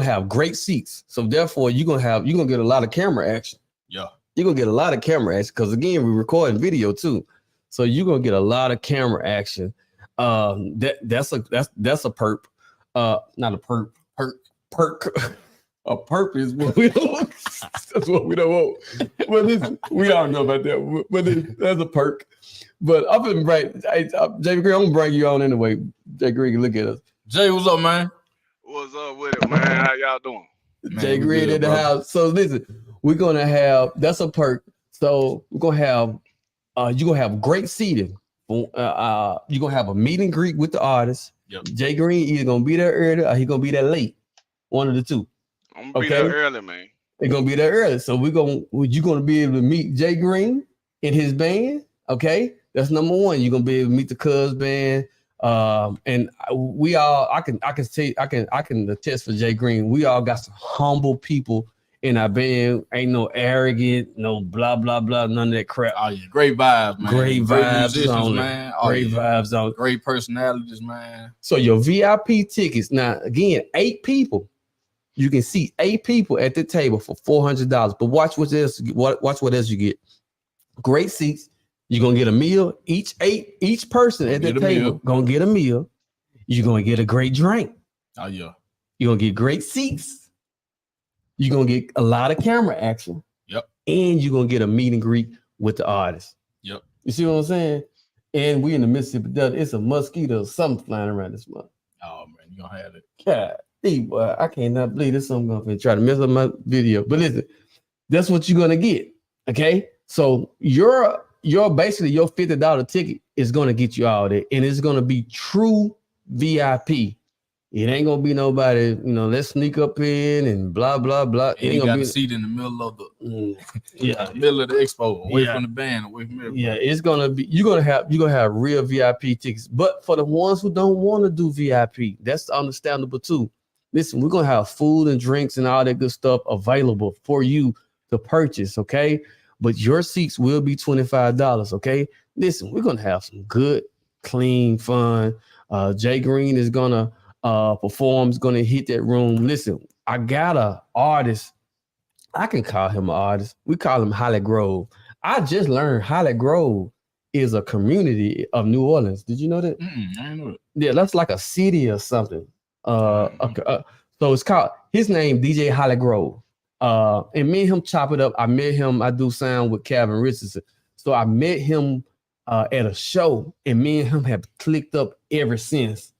Speaker 3: have great seats. So therefore, you're gonna get a lot of camera action.
Speaker 4: Yeah.
Speaker 3: You're gonna get a lot of camera action because again, we're recording video too. So you're gonna get a lot of camera action. That's a perp. Not a perk. A perp is what we don't want. That's what we don't want. Well, listen, we all know about that. But that's a perk. But I'm gonna bring Jay Green. I'm gonna bring you on anyway. Jay Green, look at us.
Speaker 4: Jay, what's up, man?
Speaker 5: What's up with it, man? How y'all doing?
Speaker 4: Man,
Speaker 3: Jay
Speaker 4: we
Speaker 3: Green
Speaker 4: good,
Speaker 3: in the
Speaker 4: bro.
Speaker 3: house. So listen, we're gonna have that's a perk. So we're gonna have you're gonna have great seating. You're gonna have a meet and greet with the artist.
Speaker 4: Yep.
Speaker 3: Jay Green either gonna be there early or he gonna be there late. One of the two.
Speaker 5: I'm gonna be
Speaker 3: Okay.
Speaker 5: there early, man.
Speaker 3: They're gonna be there early. So you're gonna be able to meet Jay Green and his band. Okay, that's number one. You're gonna be able to meet the Cuz Band. And we all I can attest for Jay Green. We all got some humble people in our band. Ain't no arrogant, no blah blah blah, none of that crap.
Speaker 4: Oh yeah, great vibes, man.
Speaker 3: Great vibes
Speaker 4: musicians,
Speaker 3: on it.
Speaker 4: man. Oh,
Speaker 3: Great
Speaker 4: yeah.
Speaker 3: vibes on.
Speaker 4: Great personalities, man.
Speaker 3: So your VIP tickets now again, 8 people. You can see 8 people at the table for $400. But watch what else. Watch what else you get. Great seats. You're gonna get a meal. Each person at the
Speaker 4: Get a
Speaker 3: table
Speaker 4: meal.
Speaker 3: gonna get a meal. You're gonna get a great drink.
Speaker 4: Oh yeah.
Speaker 3: You're gonna get great seats. You're gonna get a lot of camera action.
Speaker 4: Yep.
Speaker 3: And you're gonna get a meet and greet with the artist.
Speaker 4: Yep.
Speaker 3: You see what I'm saying? And we in the Mississippi Delta. It's a mosquito or something flying around this month.
Speaker 4: Oh man, you gonna have it.
Speaker 3: God, boy, I cannot believe this. I'm gonna try to mess up my video. But listen, that's what you're gonna get. Okay. So your basically your $50 ticket is gonna get you all there, and it's gonna be true VIP. It ain't gonna be nobody, let's sneak up in and blah blah blah. It
Speaker 4: And
Speaker 3: ain't
Speaker 4: you got
Speaker 3: gonna
Speaker 4: a
Speaker 3: be
Speaker 4: seat in the middle of the
Speaker 3: yeah.
Speaker 4: middle of the expo, away
Speaker 3: Yeah.
Speaker 4: from the band, away from everybody.
Speaker 3: Yeah, it's gonna be you're gonna have real VIP tickets. But for the ones who don't want to do VIP, that's understandable too. Listen, we're gonna have food and drinks and all that good stuff available for you to purchase, okay? But your seats will be $25, okay? Listen, we're gonna have some good, clean fun. Jay Green is gonna perform, is gonna hit that room. Listen, I got a artist. I can call him an artist. We call him Holly Grove. I just learned Holly Grove is a community of New Orleans. Did you know that?
Speaker 4: I know it.
Speaker 3: Yeah, that's like a city or something. So it's called his name DJ Holly Grove. And me and him chop it up. I met him. I do sound with Calvin Richardson. So I met him at a show, and me and him have clicked up ever since.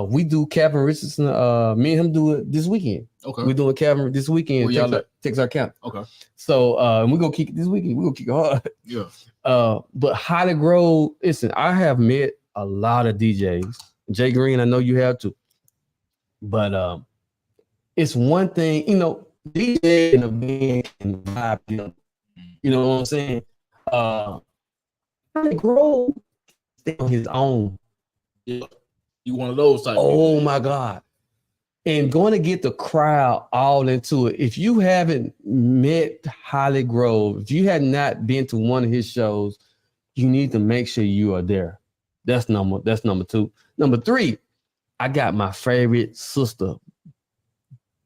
Speaker 3: We do Calvin Richardson. Me and him do it this weekend.
Speaker 4: Okay.
Speaker 3: We're doing Calvin this weekend.
Speaker 4: Where y'all at?
Speaker 3: Texarkana.
Speaker 4: Okay.
Speaker 3: So and we're gonna kick it this weekend. We're gonna kick it hard.
Speaker 4: Yeah.
Speaker 3: But Holly Grove, listen, I have met a lot of DJs. Jay Green, I know you have too. But it's one thing, DJ in a band can vibe together. You know what I'm saying? Holly Grove stay on his own.
Speaker 4: Yeah. You one of those type.
Speaker 3: Oh my God. And going to get the crowd all into it. If you haven't met Holly Grove, if you had not been to one of his shows, you need to make sure you are there. That's number two. Number three, I got my favorite sister,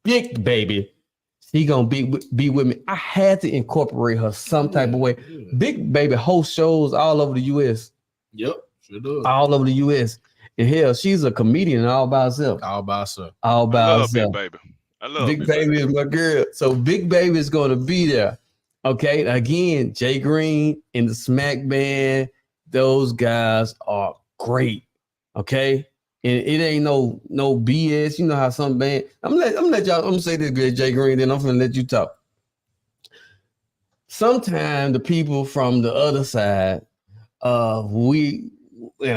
Speaker 3: Big Baby. She gonna be with me. I had to incorporate her some type of way.
Speaker 4: Yeah.
Speaker 3: Big Baby hosts shows all over the U.S.
Speaker 4: Yep, sure does.
Speaker 3: All over the U.S. And hell, she's a comedian all by herself.
Speaker 4: All by herself.
Speaker 3: All
Speaker 5: I
Speaker 3: by
Speaker 5: love
Speaker 3: herself.
Speaker 5: Big Baby. I love
Speaker 3: Big Baby is my girl. So Big Baby is going to be there. Okay. Again, Jay Green and the Smack Band, those guys are great. Okay. And it ain't no BS. You know how some band. I'm gonna say this, good Jay Green, then I'm gonna let you talk. Sometimes the people from the other side, and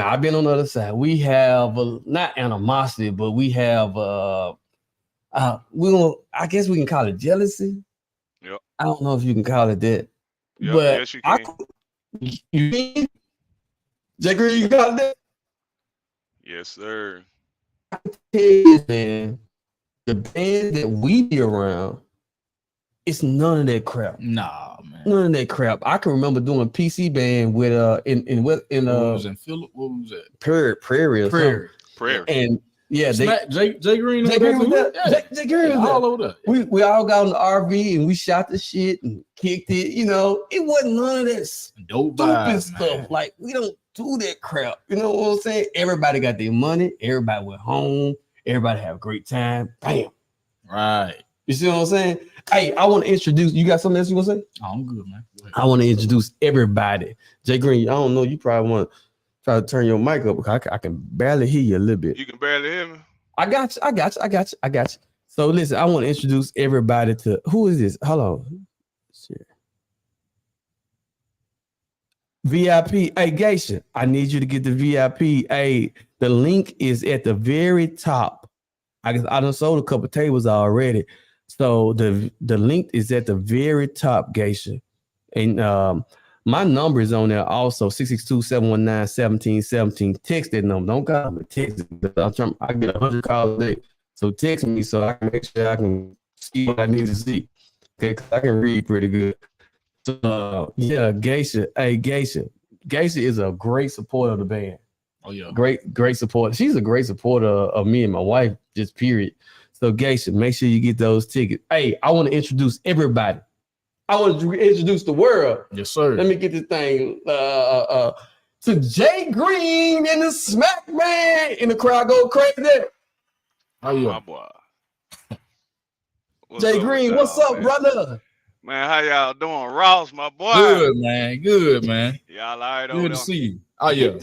Speaker 3: I've been on the other side, we have not animosity, but we have I guess we can call it jealousy.
Speaker 5: Yep.
Speaker 3: I don't know if you can call it that.
Speaker 5: Yep,
Speaker 3: But
Speaker 5: yes, you can.
Speaker 3: you can? Jay Green, you got that?
Speaker 5: Yes, sir.
Speaker 3: Tell you, man, the band that we be around, it's none of that crap.
Speaker 4: Nah, man.
Speaker 3: None of that crap. I can remember doing PC band with in
Speaker 4: What was in Philip? What was that?
Speaker 3: Prairie or something.
Speaker 5: Prayer.
Speaker 3: And yeah,
Speaker 4: Jay Green.
Speaker 3: Jay Green was there. Jay Green was there.
Speaker 4: all over that.
Speaker 3: We all got on the RV and we shot the shit and kicked it. It wasn't none of that
Speaker 4: Dope
Speaker 3: stupid
Speaker 4: vibes,
Speaker 3: stuff.
Speaker 4: man.
Speaker 3: Like, we don't do that crap. You know what I'm saying? Everybody got their money. Everybody went home. Everybody have a great time. Bam.
Speaker 4: Right.
Speaker 3: You see what I'm saying? Hey, I want to introduce. You got something else you want to say?
Speaker 4: Oh, I'm good, man. Go ahead.
Speaker 3: I want to introduce everybody. Jay Green, I don't know. You probably want to try to turn your mic up because I can barely hear you a little bit.
Speaker 5: You can barely hear me.
Speaker 3: I got you. So listen, I want to introduce everybody to who is this? Hold on. Shit. VIP. Hey, Geisha, I need you to get the VIP. Hey, the link is at the very top. I done sold a couple tables already. So the link is at the very top, Geisha. And my number is on there also, 662-719-1717. Text that number. Don't call me. Text it. I get 100 calls a day. So text me so I can make sure I can see what I need to see. Okay, because I can read pretty good. So yeah, Geisha. Hey, Geisha. Geisha is a great supporter of the band.
Speaker 4: Oh yeah.
Speaker 3: Great supporter. She's a great supporter of me and my wife, just period. So Geisha, make sure you get those tickets. Hey, I want to introduce everybody. I want to introduce the world.
Speaker 4: Yes, sir.
Speaker 3: Let me get this thing to Jay Green and the Smack Band, and the crowd go crazy.
Speaker 4: How you?
Speaker 5: My boy. What's
Speaker 3: Jay
Speaker 5: up
Speaker 3: Green,
Speaker 5: with
Speaker 3: what's
Speaker 5: y'all,
Speaker 3: up,
Speaker 5: man?
Speaker 3: brother?
Speaker 5: Man, how y'all doing? Ross, my boy.
Speaker 4: Good, man. Good, man.
Speaker 5: Y'all all right over
Speaker 4: Good
Speaker 5: there?
Speaker 4: to see you. Oh yeah.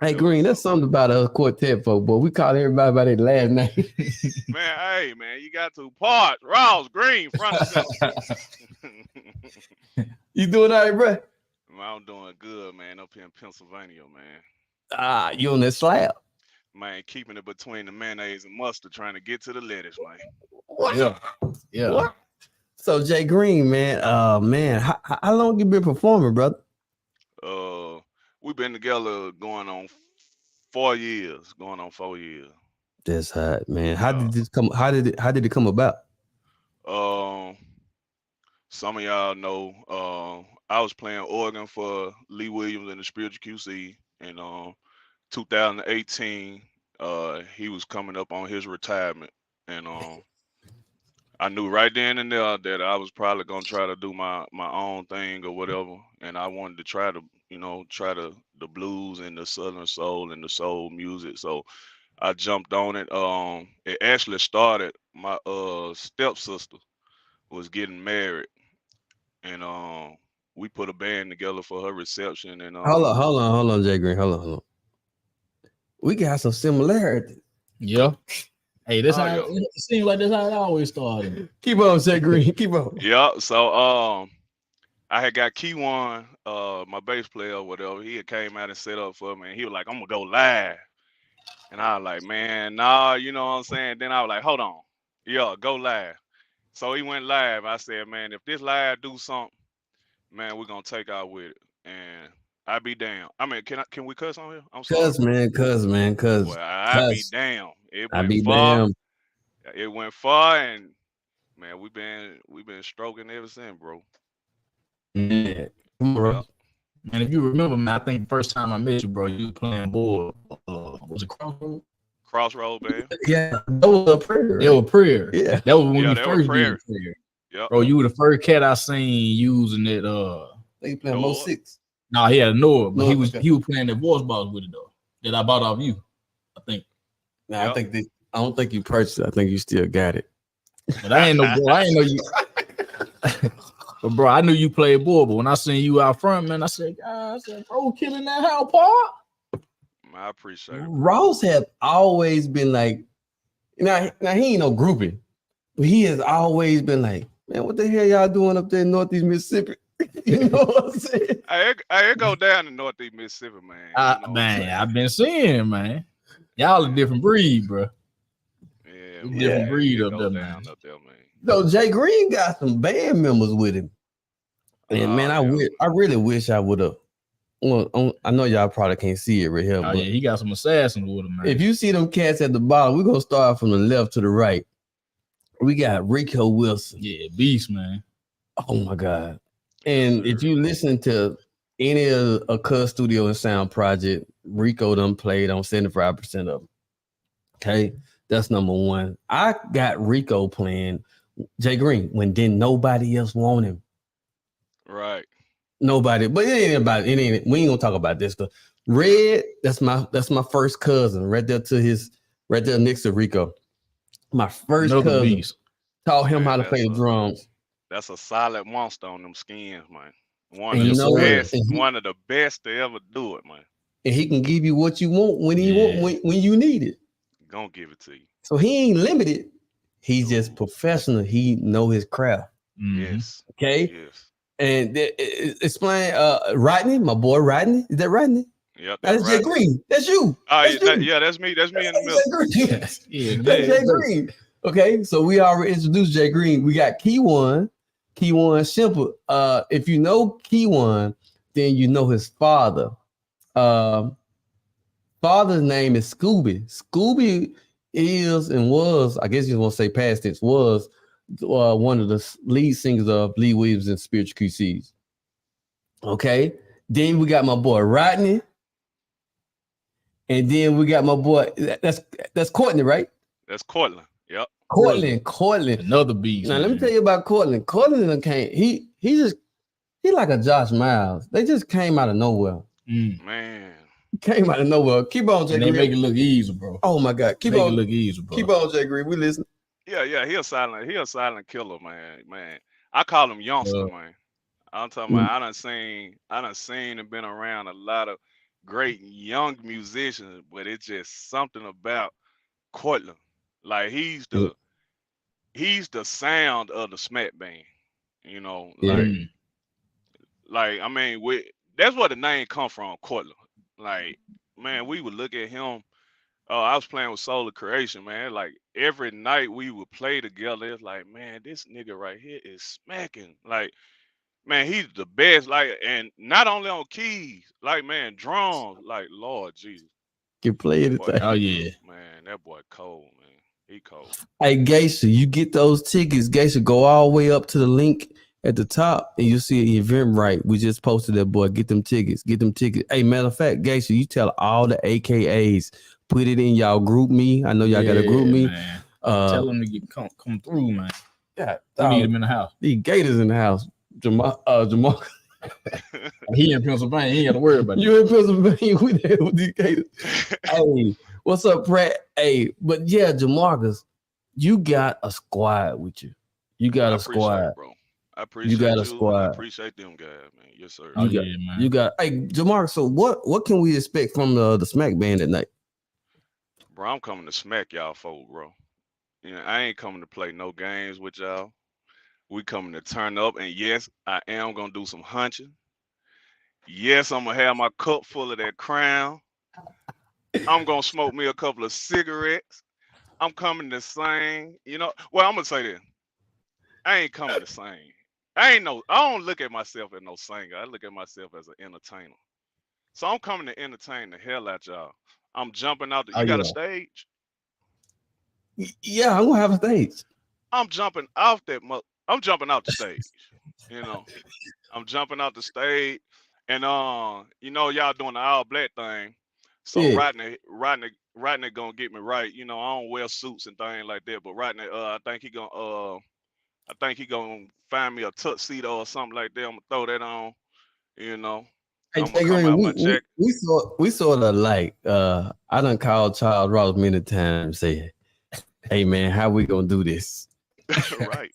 Speaker 3: Hey, Green, that's something about us quartet folk, but we call everybody by their last name.
Speaker 5: Man, hey, man, you got two parts. Ross, Green, front and center.
Speaker 3: You doing all right, bro?
Speaker 5: Man, I'm doing good, man, up here in Pennsylvania, man.
Speaker 3: You on that slab.
Speaker 5: man, keeping it between the mayonnaise and mustard, trying to get to the lettuce, man.
Speaker 3: What?
Speaker 4: Yeah. Yeah.
Speaker 3: What? So Jay Green, man, man, how long you been performing, brother?
Speaker 5: We've been together going on 4 years, going on 4 years.
Speaker 3: That's hot, man. How
Speaker 5: Yeah.
Speaker 3: did this come? How did it come about?
Speaker 5: Um, some of y'all know, I was playing organ for Lee Williams in the Spiritual QC, and 2018, he was coming up on his retirement, and I knew right then and there that I was probably gonna try to do my own thing or whatever, and I wanted to try to, try the blues and the southern soul and the soul music. So I jumped on it. It actually started. My stepsister was getting married, and we put a band together for her reception. And
Speaker 3: Hold on, Jay Green. Hold on. We got some similarities.
Speaker 4: Yeah. Hey, that's
Speaker 5: Oh,
Speaker 4: how
Speaker 5: yeah.
Speaker 4: it seems like that's how it always started.
Speaker 3: Keep on, Jay Green. Keep on.
Speaker 5: Yeah. So I had got Key One, my bass player or whatever. He had came out and set up for me, and he was like, "I'm gonna go live," and I was like, "Man, nah," you know what I'm saying? Then I was like, "Hold on, yeah, go live." So he went live. I said, "Man, if this live do something, man, we're gonna take out with it." And I be damn. I mean, can we cuss on here? I'm sorry.
Speaker 3: Cuz man.
Speaker 5: Well, I be damn. It
Speaker 3: I
Speaker 5: went
Speaker 3: be
Speaker 5: far.
Speaker 3: damn.
Speaker 5: It went far, and man, we've been stroking ever since, bro.
Speaker 3: Yeah. Come on, bro.
Speaker 4: And if you remember, man, I think the first time I met you, bro, you was playing board. Was it Crossroads?
Speaker 5: Crossroad band.
Speaker 3: Yeah, that was a prayer.
Speaker 4: They were prayer.
Speaker 3: Yeah.
Speaker 4: That was when
Speaker 5: Yeah,
Speaker 4: you
Speaker 5: they were
Speaker 4: first
Speaker 5: prayer.
Speaker 4: did prayer.
Speaker 5: Yep.
Speaker 4: Bro, you were the first cat I seen using it.
Speaker 3: They playing
Speaker 5: Noah.
Speaker 3: Mo 6.
Speaker 4: No, he had a Noah, but
Speaker 3: Noah,
Speaker 4: he was
Speaker 3: okay.
Speaker 4: he was playing that voice box with it though. That I bought off you, I think.
Speaker 3: Nah,
Speaker 5: Yep.
Speaker 3: I don't think you purchased it. I think you still got it.
Speaker 4: But I ain't know you. But bro, I knew you played board, but when I seen you out front, man, I said, bro, killing that house part.
Speaker 5: I appreciate it. Bro.
Speaker 3: Ross have always been like, now he ain't no groupie, but he has always been like, man, what the hell y'all doing up there in Northeast Mississippi? You know what I'm saying?
Speaker 5: Hey, it go down in Northeast Mississippi, man. You know what I'm
Speaker 4: Man,
Speaker 5: saying?
Speaker 4: I've been seeing, man. Y'all a different breed, bro.
Speaker 5: Yeah,
Speaker 4: You
Speaker 5: man,
Speaker 4: different breed
Speaker 5: it
Speaker 4: up
Speaker 5: go
Speaker 4: there,
Speaker 5: down
Speaker 4: man.
Speaker 5: up there, man.
Speaker 3: So Jay Green got some band members with him. And man,
Speaker 5: Yeah.
Speaker 3: I really wish I would have. Well, I know y'all probably can't see it right here,
Speaker 4: Oh
Speaker 3: but
Speaker 4: yeah, he got some assassins with him, man.
Speaker 3: if you see them cats at the bottom, we're gonna start from the left to the right. We got Rico Wilson.
Speaker 4: Yeah, beast, man.
Speaker 3: Oh my God. And if you listen to any of a Cuz Studio and Sound project, Rico done played on 75% of them. Okay. That's number one. I got Rico playing Jay Green when didn't nobody else want him.
Speaker 5: Right.
Speaker 3: Nobody, but it ain't about it. Ain't we ain't gonna talk about this stuff. Red, that's my first cousin, right there next to Rico. My first
Speaker 4: Another
Speaker 3: cousin
Speaker 4: beast.
Speaker 3: taught him
Speaker 5: Man,
Speaker 3: how to play the
Speaker 5: that's a-
Speaker 3: drums.
Speaker 5: That's a solid monster on them skins, man. One
Speaker 3: And
Speaker 5: of
Speaker 3: you
Speaker 5: the
Speaker 3: know what?
Speaker 5: best.
Speaker 3: And
Speaker 5: One of the best to ever do it, man.
Speaker 3: he can give you what you want when he
Speaker 4: Yeah.
Speaker 3: want when you need it.
Speaker 5: Gonna give it to you.
Speaker 3: So he ain't limited. He's just professional. He know his craft.
Speaker 4: Mhm.
Speaker 5: Yes.
Speaker 3: Okay.
Speaker 5: Yes.
Speaker 3: And explain Rodney, my boy Rodney. Is that Rodney?
Speaker 5: Yep.
Speaker 3: That's Jay
Speaker 5: right.
Speaker 3: Green. That's you.
Speaker 5: Oh,
Speaker 3: That's
Speaker 5: yeah,
Speaker 3: you.
Speaker 5: yeah, that's me. That's me in the
Speaker 3: That's
Speaker 5: middle.
Speaker 3: Jay Green.
Speaker 4: Yeah,
Speaker 3: That's Jay
Speaker 4: man.
Speaker 3: Green. Okay, so we already introduced Jay Green. We got Key One Simple. If you know Key One, then you know his father. Father's name is Scooby. Scooby is and was, I guess you want to say past tense, was one of the lead singers of Lee Williams and Spiritual QCs. Okay, then we got my boy Rodney, and then we got my boy that's Courtney, right?
Speaker 5: That's Cortland. Yep.
Speaker 3: Cortland.
Speaker 4: Another beast.
Speaker 3: Now
Speaker 4: man.
Speaker 3: let me tell you about Cortland. Cortland came. He like a Josh Miles. They just came out of nowhere.
Speaker 5: Man.
Speaker 3: Came out of nowhere. Keep on, Jay
Speaker 4: And they
Speaker 3: Green.
Speaker 4: make it look easy, bro.
Speaker 3: Oh my God. Keep
Speaker 4: Make
Speaker 3: on.
Speaker 4: it look easy, bro.
Speaker 3: Keep on, Jay Green. We listen.
Speaker 5: Yeah, he a silent killer, man. Man. I call him youngster, man. I'm talking about I done seen and been around a lot of great young musicians, but it's just something about Cortland. Like he's the sound of the Smack Band. You know, like I mean, that's where the name come from, Cortland. Like, man, we would look at him Oh, I was playing with Solar Creation, man. Like every night we would play together. It's like, man, this nigga right here is smacking. Like, man, he's the best. Like, and not only on keys, like, man, drums. Like, Lord Jesus,
Speaker 3: Can play
Speaker 5: that boy,
Speaker 3: anything.
Speaker 4: Oh yeah.
Speaker 5: man, that boy cold, man. He cold.
Speaker 3: Hey, Geisha, you get those tickets. Geisha, go all the way up to the link at the top and you see Eventbrite. We just posted that, boy. Get them tickets. Get them tickets. Hey, matter of fact, Geisha, you tell all the AKAs, put it in y'all group me. I know y'all got a group me.
Speaker 4: Man. Tell them to come through, man.
Speaker 3: Yeah,
Speaker 4: We need them in the house.
Speaker 3: these Gators in the house. Jamal,
Speaker 4: He in Pennsylvania. He ain't got to worry about it.
Speaker 3: you in Pennsylvania with that with these Gators. Hey, what's up, Pratt? Hey, but yeah, Jamarcus, you got a squad with you. You got
Speaker 5: I
Speaker 3: a
Speaker 5: appreciate
Speaker 3: squad.
Speaker 5: it, bro. I appreciate
Speaker 3: got a
Speaker 5: you.
Speaker 3: squad.
Speaker 5: I appreciate them guys, man. Yes, sir.
Speaker 4: Oh,
Speaker 3: You got-
Speaker 4: yeah, man.
Speaker 3: You got hey Jamarcus. So what can we expect from the Smack Band at night?
Speaker 5: Bro, I'm coming to smack y'all folk, bro. You know, I ain't coming to play no games with y'all. We coming to turn up, and yes, I am gonna do some hunching. Yes, I'm gonna have my cup full of that Crown. I'm gonna smoke me a couple of cigarettes. I'm coming to sing. You know, well, I'm gonna say this. I ain't coming to sing. I don't look at myself as no singer. I look at myself as an entertainer. So I'm coming to entertain the hell out y'all. I'm jumping out.
Speaker 3: Oh,
Speaker 5: You got a
Speaker 3: yeah.
Speaker 5: stage?
Speaker 3: Yeah, I'm gonna have a stage.
Speaker 5: I'm jumping off that. I'm jumping out the stage. You know, I'm jumping out the stage, and you know, y'all doing the all black thing. So
Speaker 3: Yeah.
Speaker 5: Rodney gonna get me right. You know, I don't wear suits and things like that, but Rodney, I think he gonna find me a tuxedo or something like that. I'm gonna throw that on. You know,
Speaker 3: Hey,
Speaker 5: I'm gonna come out my check.
Speaker 3: we sort of like I done called Charles Ross many times and say, hey man, how we gonna do this?
Speaker 5: Right,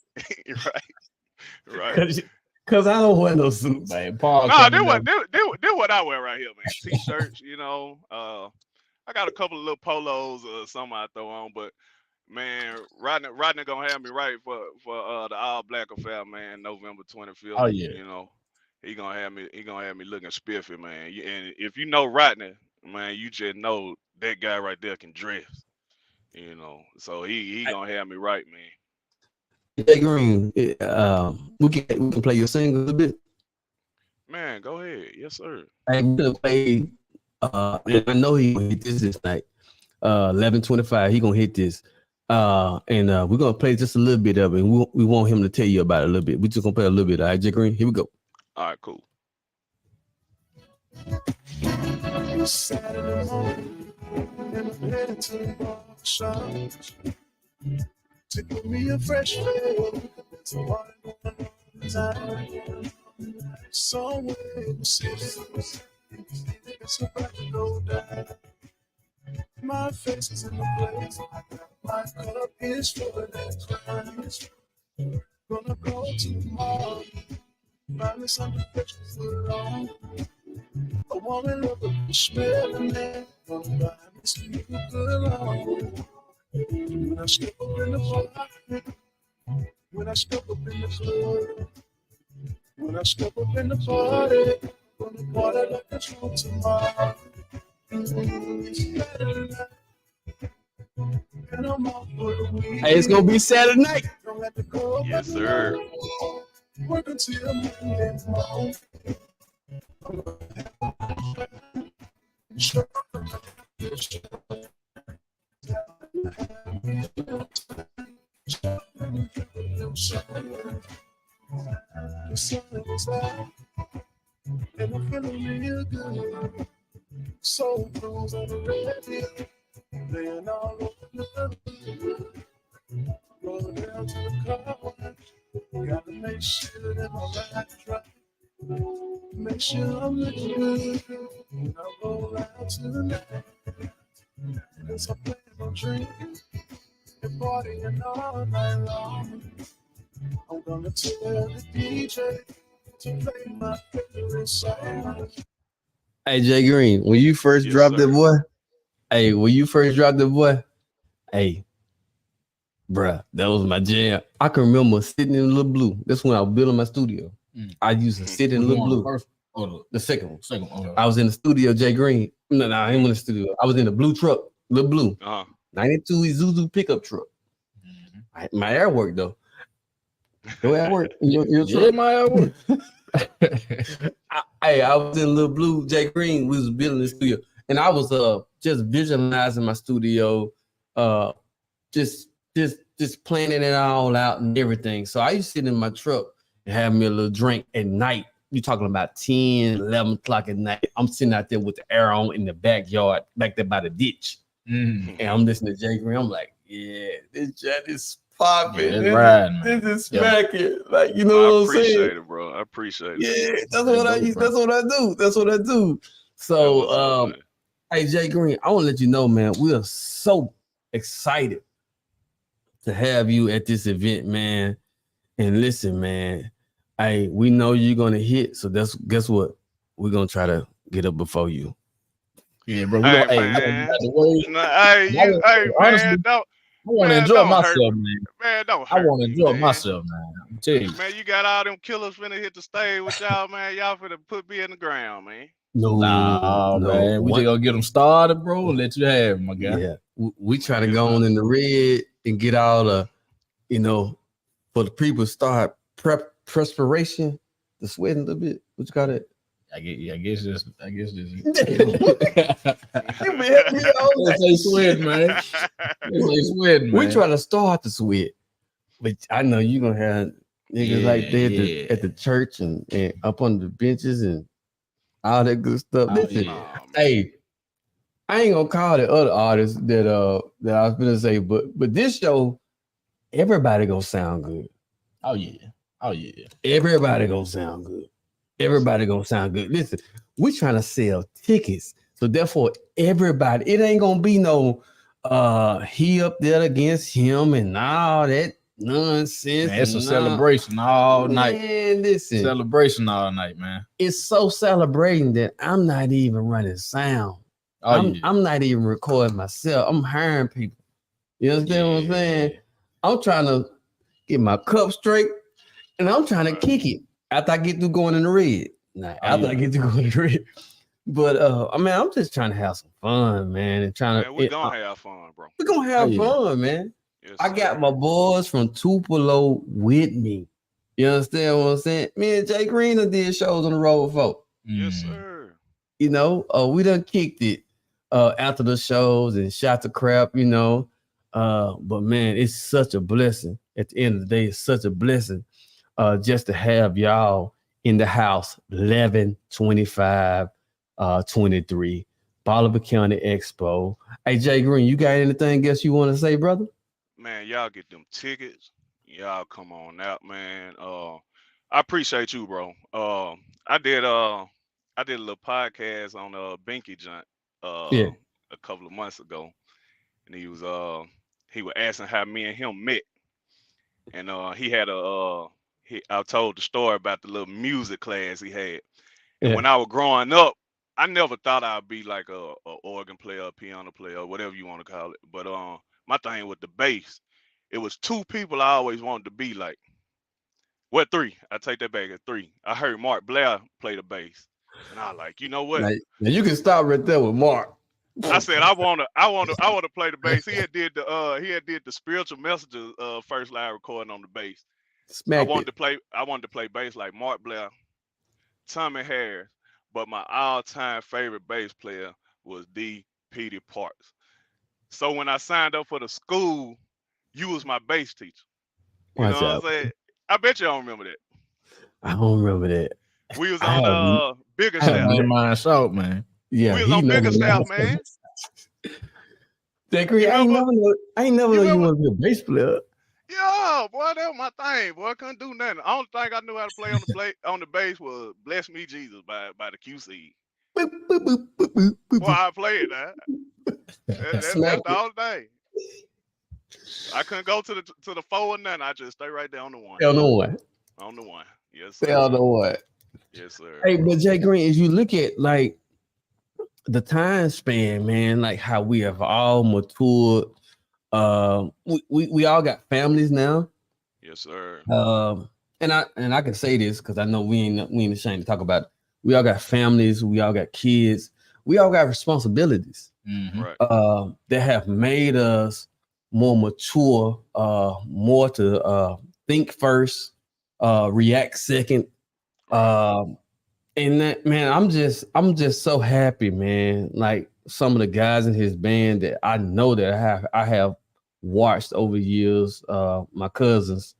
Speaker 5: right.
Speaker 3: Cause I don't wear no suits.
Speaker 4: Man, Paul
Speaker 5: Nah,
Speaker 4: coming up.
Speaker 5: they what I wear right here, man. T-shirts, you know. I got a couple of little polos or something I throw on, but man, Rodney gonna have me right for the All Black Affair, man, November 25th.
Speaker 4: Oh, yeah.
Speaker 5: You know, he gonna have me looking spiffy, man. And if you know Rodney, man, you just know that guy right there can dress. You know, so he gonna have me right, man.
Speaker 3: Jay Green, we can play your single a little bit.
Speaker 5: Man, go ahead. Yes, sir.
Speaker 3: Hey, we're gonna play. And I know he gonna hit this night. 11:25. He gonna hit this. And we're gonna play just a little bit of it. And we want him to tell you about it a little bit. We just gonna play a little bit. All right, Jay Green. Here we go.
Speaker 5: All right, cool.
Speaker 2: Saturday morning, and I'm headed to the bar shop. Take me a fresh fill, so I don't know time. Somewhere in the city, it's about to go down. My face is in the place, my cup is full of that crime. Gonna go tomorrow, find me something fresh to put on. I wanna look at the smell and then gonna buy me some new cologne. When I step up in the party, when I step up in the club, when I step up in the party, gonna party like it's no tomorrow. And I'm off for the week.
Speaker 3: Hey, it's gonna be Saturday night.
Speaker 2: Don't have to go
Speaker 5: Yes, sir.
Speaker 2: work until Monday morning. The sun is out, and I'm feeling real good. Soul blues on the radio, playing all over the hood. Roll down to the car wash, gotta make sure that my ride's right. Make sure I'm looking good when I roll out tonight. Cause I'm planning on drinking and partying all night long. I'm gonna tell the DJ to play my favorite song.
Speaker 3: Hey, Jay Green, when you first
Speaker 5: Yes,
Speaker 3: dropped
Speaker 5: sir.
Speaker 3: that boy, hey, bruh, that was my jam. I can remember sitting in Little Blue. That's when I was building my studio. I used to sit in Little Blue.
Speaker 4: First or
Speaker 3: The second one.
Speaker 4: second one.
Speaker 3: I was in the studio, Jay Green. No, I ain't in the studio. I was in the blue truck. Lil Blue,
Speaker 5: Uh-huh.
Speaker 3: 92 Isuzu pickup truck. My airwork though. Your airwork. Your
Speaker 4: Yeah,
Speaker 3: truck.
Speaker 4: my work.
Speaker 3: I was in Lil Blue, Jay Green. We was building the studio, and I was just visualizing my studio, just planning it all out and everything. So I used to sit in my truck and have me a little drink at night. You're talking about 10, 11 o'clock at night. I'm sitting out there with the air on in the backyard, back there by the ditch. And I'm listening to Jay Green. I'm like, yeah, this jet is popping.
Speaker 4: Yeah, it's riding, man.
Speaker 3: This is
Speaker 4: Yeah.
Speaker 3: smacking. Like, you know
Speaker 5: I
Speaker 3: what I'm
Speaker 5: appreciate
Speaker 3: saying?
Speaker 5: it, bro. I appreciate it.
Speaker 3: Yeah, that's what I do. That's what I do. So,
Speaker 5: That was, man.
Speaker 3: hey, Jay Green, I want to let you know, man, we are so excited to have you at this event, man. And listen, man, hey, we know you're gonna hit. So guess what? We're gonna try to get up before you.
Speaker 4: Yeah, bro.
Speaker 5: Hey,
Speaker 4: Hey,
Speaker 5: man.
Speaker 4: the way,
Speaker 5: Hey,
Speaker 4: honestly,
Speaker 5: man, don't,
Speaker 4: I want to
Speaker 5: man,
Speaker 4: enjoy
Speaker 5: don't hurt
Speaker 4: myself,
Speaker 5: me.
Speaker 4: man.
Speaker 5: Man, don't
Speaker 4: I
Speaker 5: hurt
Speaker 4: want to
Speaker 5: me,
Speaker 4: enjoy
Speaker 5: man.
Speaker 4: myself, man. I'm telling you.
Speaker 5: Man, you got all them killers finna hit the stage with y'all, man. Y'all finna put me in the ground, man.
Speaker 3: No,
Speaker 4: Man. We just gonna get them started, bro, and let you have 'em, my guy.
Speaker 3: Yeah, we try to go on in the red and get all the, for the people start perspiration, the sweating a little bit. What you got it?
Speaker 4: I guess this.
Speaker 3: They
Speaker 4: sweat, man. They sweating, man.
Speaker 3: We try to start the sweat, but I know you're gonna have niggas like that at the church and up on the benches and all that good stuff.
Speaker 4: Oh,
Speaker 3: Listen,
Speaker 5: Nah, man.
Speaker 3: hey, I ain't gonna call the other artists that I was gonna say, but this show, everybody gonna sound good.
Speaker 4: Oh yeah.
Speaker 3: Everybody gonna sound good. Everybody gonna sound good. Listen, we trying to sell tickets, so therefore everybody. It ain't gonna be no he up there against him and all that nonsense.
Speaker 4: Man, it's a celebration all night.
Speaker 3: Man, listen,
Speaker 4: Celebration all night, man.
Speaker 3: it's so celebrating that I'm not even running sound. I'm not even recording myself. I'm hiring people. You understand what I'm saying? I'm trying to get my cup straight, and I'm trying to kick it after I get through going in the red. I get through going in the red. But I'm just trying to have some fun, man, and trying
Speaker 5: Man, we're gonna have fun, bro.
Speaker 3: we're gonna have fun, man.
Speaker 5: Yes,
Speaker 3: I got my boys from Tupelo with me. You understand what I'm saying? Me and Jay Green did shows on the road before.
Speaker 5: Yes, sir.
Speaker 3: We done kicked it after the shows and shot the crap, but man, it's such a blessing. At the end of the day, it's such a blessing just to have y'all in the house. 11/25/23 Bolivar County Expo. Hey, Jay Green, you got anything else you want to say, brother?
Speaker 5: Man, y'all get them tickets. Y'all come on out, man. I appreciate you, bro. I did a little podcast on Binky Junt a couple of months ago, and he was asking how me and him met, and he had I told the story about the little music class he had, and when I was growing up, I never thought I'd be like a organ player, a piano player, whatever you want to call it, but my thing with the bass, it was two people I always wanted to be like. Well, three. I take that back at three. I heard Mark Blair play the bass, and I was like, you know what?
Speaker 3: Now you can stop right there with Mark.
Speaker 5: I said I wanna play the bass. He had did the spiritual messages first live recording on the bass. I wanted to play bass like Mark Blair, Tommy Harris, but my all-time favorite bass player was D. Petey Parks. So when I signed up for the school, you was my bass teacher. You know what I'm saying? I bet you don't remember that.
Speaker 3: I don't remember that.
Speaker 5: We was on Bigger Staff.
Speaker 4: Mine short, man.
Speaker 3: Yeah,
Speaker 5: we was on Bigger Staff, man.
Speaker 3: That I ain't never know you want to be a bass player.
Speaker 5: Yeah, boy, that was my thing. Boy, I couldn't do nothing. The only thing I knew how to play on the bass was "Bless Me Jesus" by the QC. Boy, I played that. That's the whole thing. I couldn't go to the 4 or nothing. I just stay right there on the 1.
Speaker 3: On the 1.
Speaker 5: On the 1. Yes,
Speaker 3: sir.
Speaker 5: Stay
Speaker 3: on the 1.
Speaker 5: Yes, sir.
Speaker 3: Hey, but Jay Green, as you look at like the time span, man, like how we have all matured. We all got families now.
Speaker 5: Yes, sir.
Speaker 3: And I can say this because I know we ain't ashamed to talk about it. We all got families. We all got kids. We all got responsibilities.
Speaker 5: Right.
Speaker 3: That have made us more mature, more to think first, react second. And that, man, I'm just so happy, man. Like some of the guys in his band that I know that I have watched over the years, my cousins,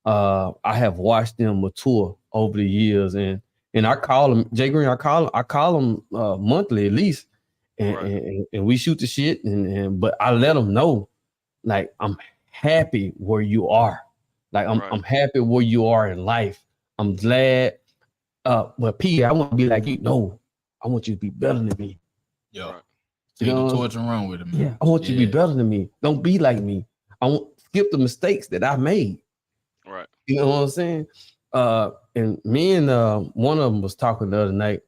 Speaker 3: I have watched them mature over the years, and I call them Jay Green. I call them monthly at least, and,
Speaker 5: Right.
Speaker 3: and we shoot the shit, and but I let them know, like, I'm happy where you are, like I'm
Speaker 5: Right.
Speaker 3: I'm happy where you are in life. I'm glad. But P, I want to be like you. No, I want you to be better than me.
Speaker 4: Yeah.
Speaker 5: Right.
Speaker 4: Take
Speaker 3: You know,
Speaker 4: the torch and run with it, man.
Speaker 3: Yeah, I want you to be better than me. Don't be like me. I want skip the mistakes that I made.
Speaker 5: Right.
Speaker 3: You know what I'm saying? And me and one of them was talking the other night,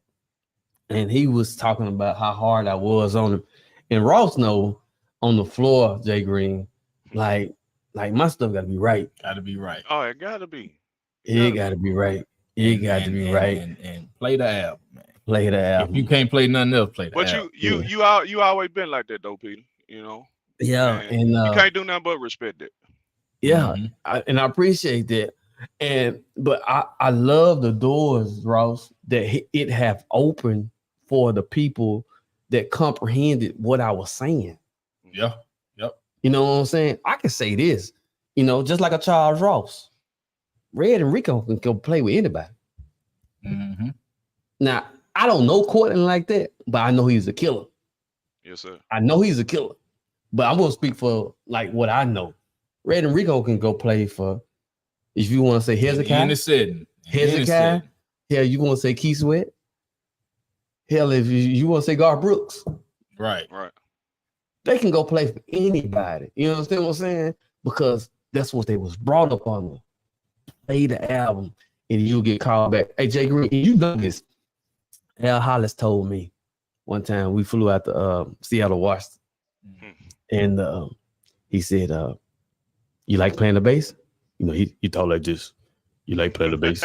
Speaker 3: and he was talking about how hard I was on him. And Ross know on the floor, Jay Green, like my stuff got to be right.
Speaker 4: Got to be right.
Speaker 5: Oh, it gotta be.
Speaker 3: It got to be right. It got to be right.
Speaker 4: And play the album, man.
Speaker 3: Play the
Speaker 4: If
Speaker 3: album.
Speaker 4: you can't play nothing else, play the
Speaker 5: But
Speaker 4: album.
Speaker 5: you always been like that though, Peter. You know.
Speaker 3: Yeah,
Speaker 5: And you can't do nothing but respect it.
Speaker 3: Yeah, and I appreciate that. But I love the doors, Ross, that it have opened for the people that comprehended what I was saying.
Speaker 4: Yeah. Yep.
Speaker 3: You know what I'm saying? I can say this, just like a Charles Ross. Red and Rico can go play with anybody.
Speaker 4: Mm-hmm.
Speaker 3: Now, I don't know Courtland like that, but I know he's a killer.
Speaker 5: Yes, sir.
Speaker 3: I know he's a killer. But I'm gonna speak for like what I know. Red and Rico can go play for, if you want to say Hezekiah.
Speaker 4: In the setting.
Speaker 3: Hezekiah. Hell, you want to say Keith Sweat? Hell, if you want to say Garth Brooks.
Speaker 4: Right.
Speaker 3: They can go play for anybody. You understand what I'm saying? Because that's what they was brought up on. Play the album and you'll get called back. Hey, Jay Green, you know this. Al Hollis told me one time we flew out to Seattle, Washington. And he said, you like playing the bass? He told like this. You like playing the bass?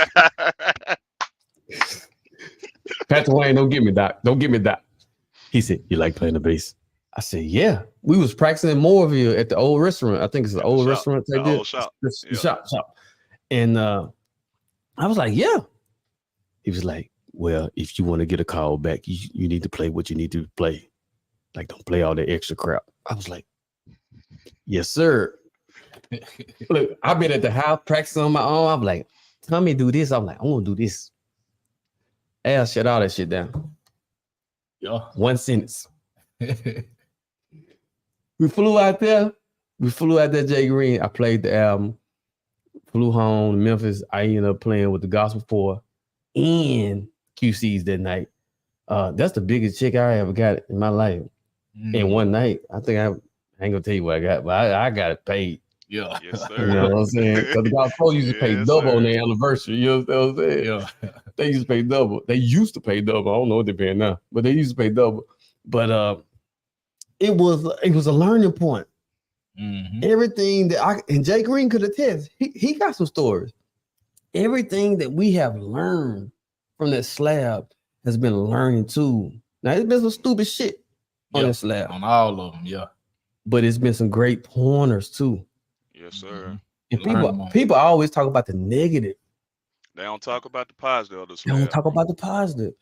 Speaker 3: Pastor Wayne, don't get me, Doc. Don't get me, Doc. He said, you like playing the bass? I said, yeah. We was practicing in Moorville at the old restaurant. I think it's the old restaurant. They did.
Speaker 5: Old shop.
Speaker 3: The shop. And I was like, yeah. He was like, well, if you want to get a call back, you need to play what you need to play. Like, don't play all that extra crap. I was like, yes, sir. Look, I've been at the house practicing on my own. I'm like, tell me do this. I'm like, I'm gonna do this. Al, shut all that shit down.
Speaker 4: Yeah.
Speaker 3: One sentence. We flew out there, Jay Green. I played the album, flew home to Memphis. I ended up playing with the Gospel 4 and QC's that night. That's the biggest check I ever got in my life. In one night. I think I ain't gonna tell you what I got, but I got it paid.
Speaker 4: Yeah.
Speaker 5: Yes, sir.
Speaker 3: You know what I'm saying? Because the Gospel used to pay double on their anniversary. You know what I'm saying?
Speaker 4: Yeah.
Speaker 3: They used to pay double. I don't know what they're paying now, but they used to pay double. But it was a learning point.
Speaker 4: Mm-hmm.
Speaker 3: Everything that and Jay Green could attest. He got some stories. Everything that we have learned from that slab has been a learning tool. Now it's been some stupid shit on that slab.
Speaker 4: On all of them, yeah.
Speaker 3: But it's been some great pointers too.
Speaker 5: Yes, sir.
Speaker 3: And people always talk about the negative.
Speaker 5: They don't talk about the positive of the
Speaker 3: They don't
Speaker 5: slab.
Speaker 3: talk about the positive.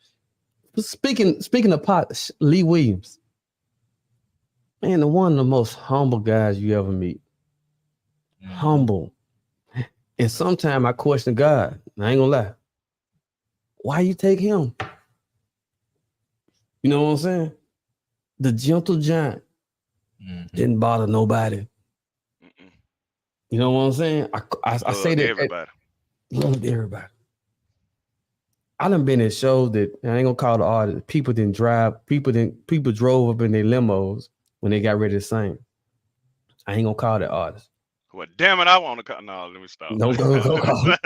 Speaker 3: But speaking of Lee Williams, man, one of the most humble guys you ever meet. Humble. And sometimes I question God. I ain't gonna lie. Why you take him? You know what I'm saying? The gentle giant didn't bother nobody. You know what I'm saying? I say that
Speaker 5: everybody.
Speaker 3: Loved everybody. I done been in shows that I ain't gonna call the artist. People drove up in their limos when they got ready to sing. I ain't gonna call that artist.
Speaker 5: Well, damn it, I want to call. No, let me stop.
Speaker 3: No, go call.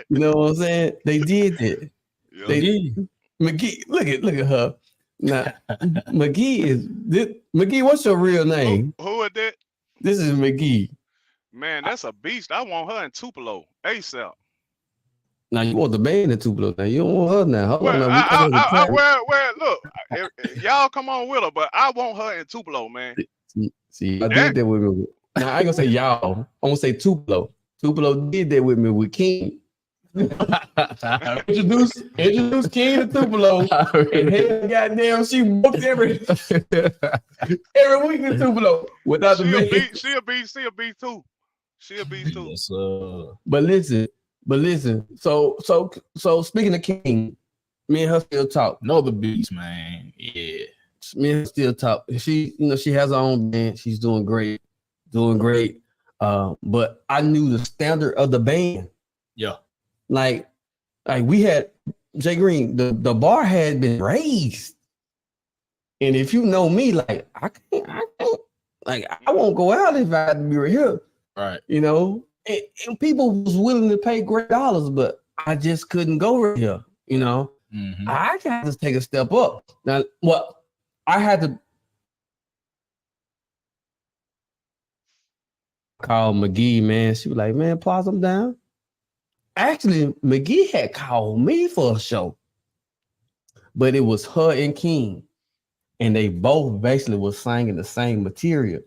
Speaker 3: You know what I'm saying? They did that.
Speaker 5: Yeah.
Speaker 3: They did. McGee, look at her. Now, McGee, what's your real name?
Speaker 5: Who is that?
Speaker 3: This is McGee.
Speaker 5: Man, that's a beast. I want her in Tupelo ASAP.
Speaker 3: Now you want the band in Tupelo. Now you don't want her now. Hold
Speaker 5: Well,
Speaker 3: on now. We got her some
Speaker 5: well, look, y'all come on with her, but I want her in Tupelo, man.
Speaker 3: See, I did that with me. Now I ain't gonna say y'all. I'm gonna say Tupelo. Tupelo did that with me with King. introduce King to Tupelo. And hell, goddamn, she booked every week in Tupelo without the man.
Speaker 5: She'll be too.
Speaker 4: Yes,
Speaker 3: But listen. So speaking of King, me and her still talk.
Speaker 4: Another beast, man. Yeah.
Speaker 3: Me and her still talk. She, she has her own band. She's doing great. But I knew the standard of the band.
Speaker 4: Yeah.
Speaker 3: Like we had Jay Green, the bar had been raised. And if you know me, like I can't, like I won't go out if I had to be right here.
Speaker 4: Right.
Speaker 3: And people was willing to pay great dollars, but I just couldn't go right here.
Speaker 4: Mm-hmm.
Speaker 3: I got to take a step up. Now, I had to call McGee, man. She was like, man, pause them down. Actually, McGee had called me for a show, but it was her and King, and they both basically was singing the same material.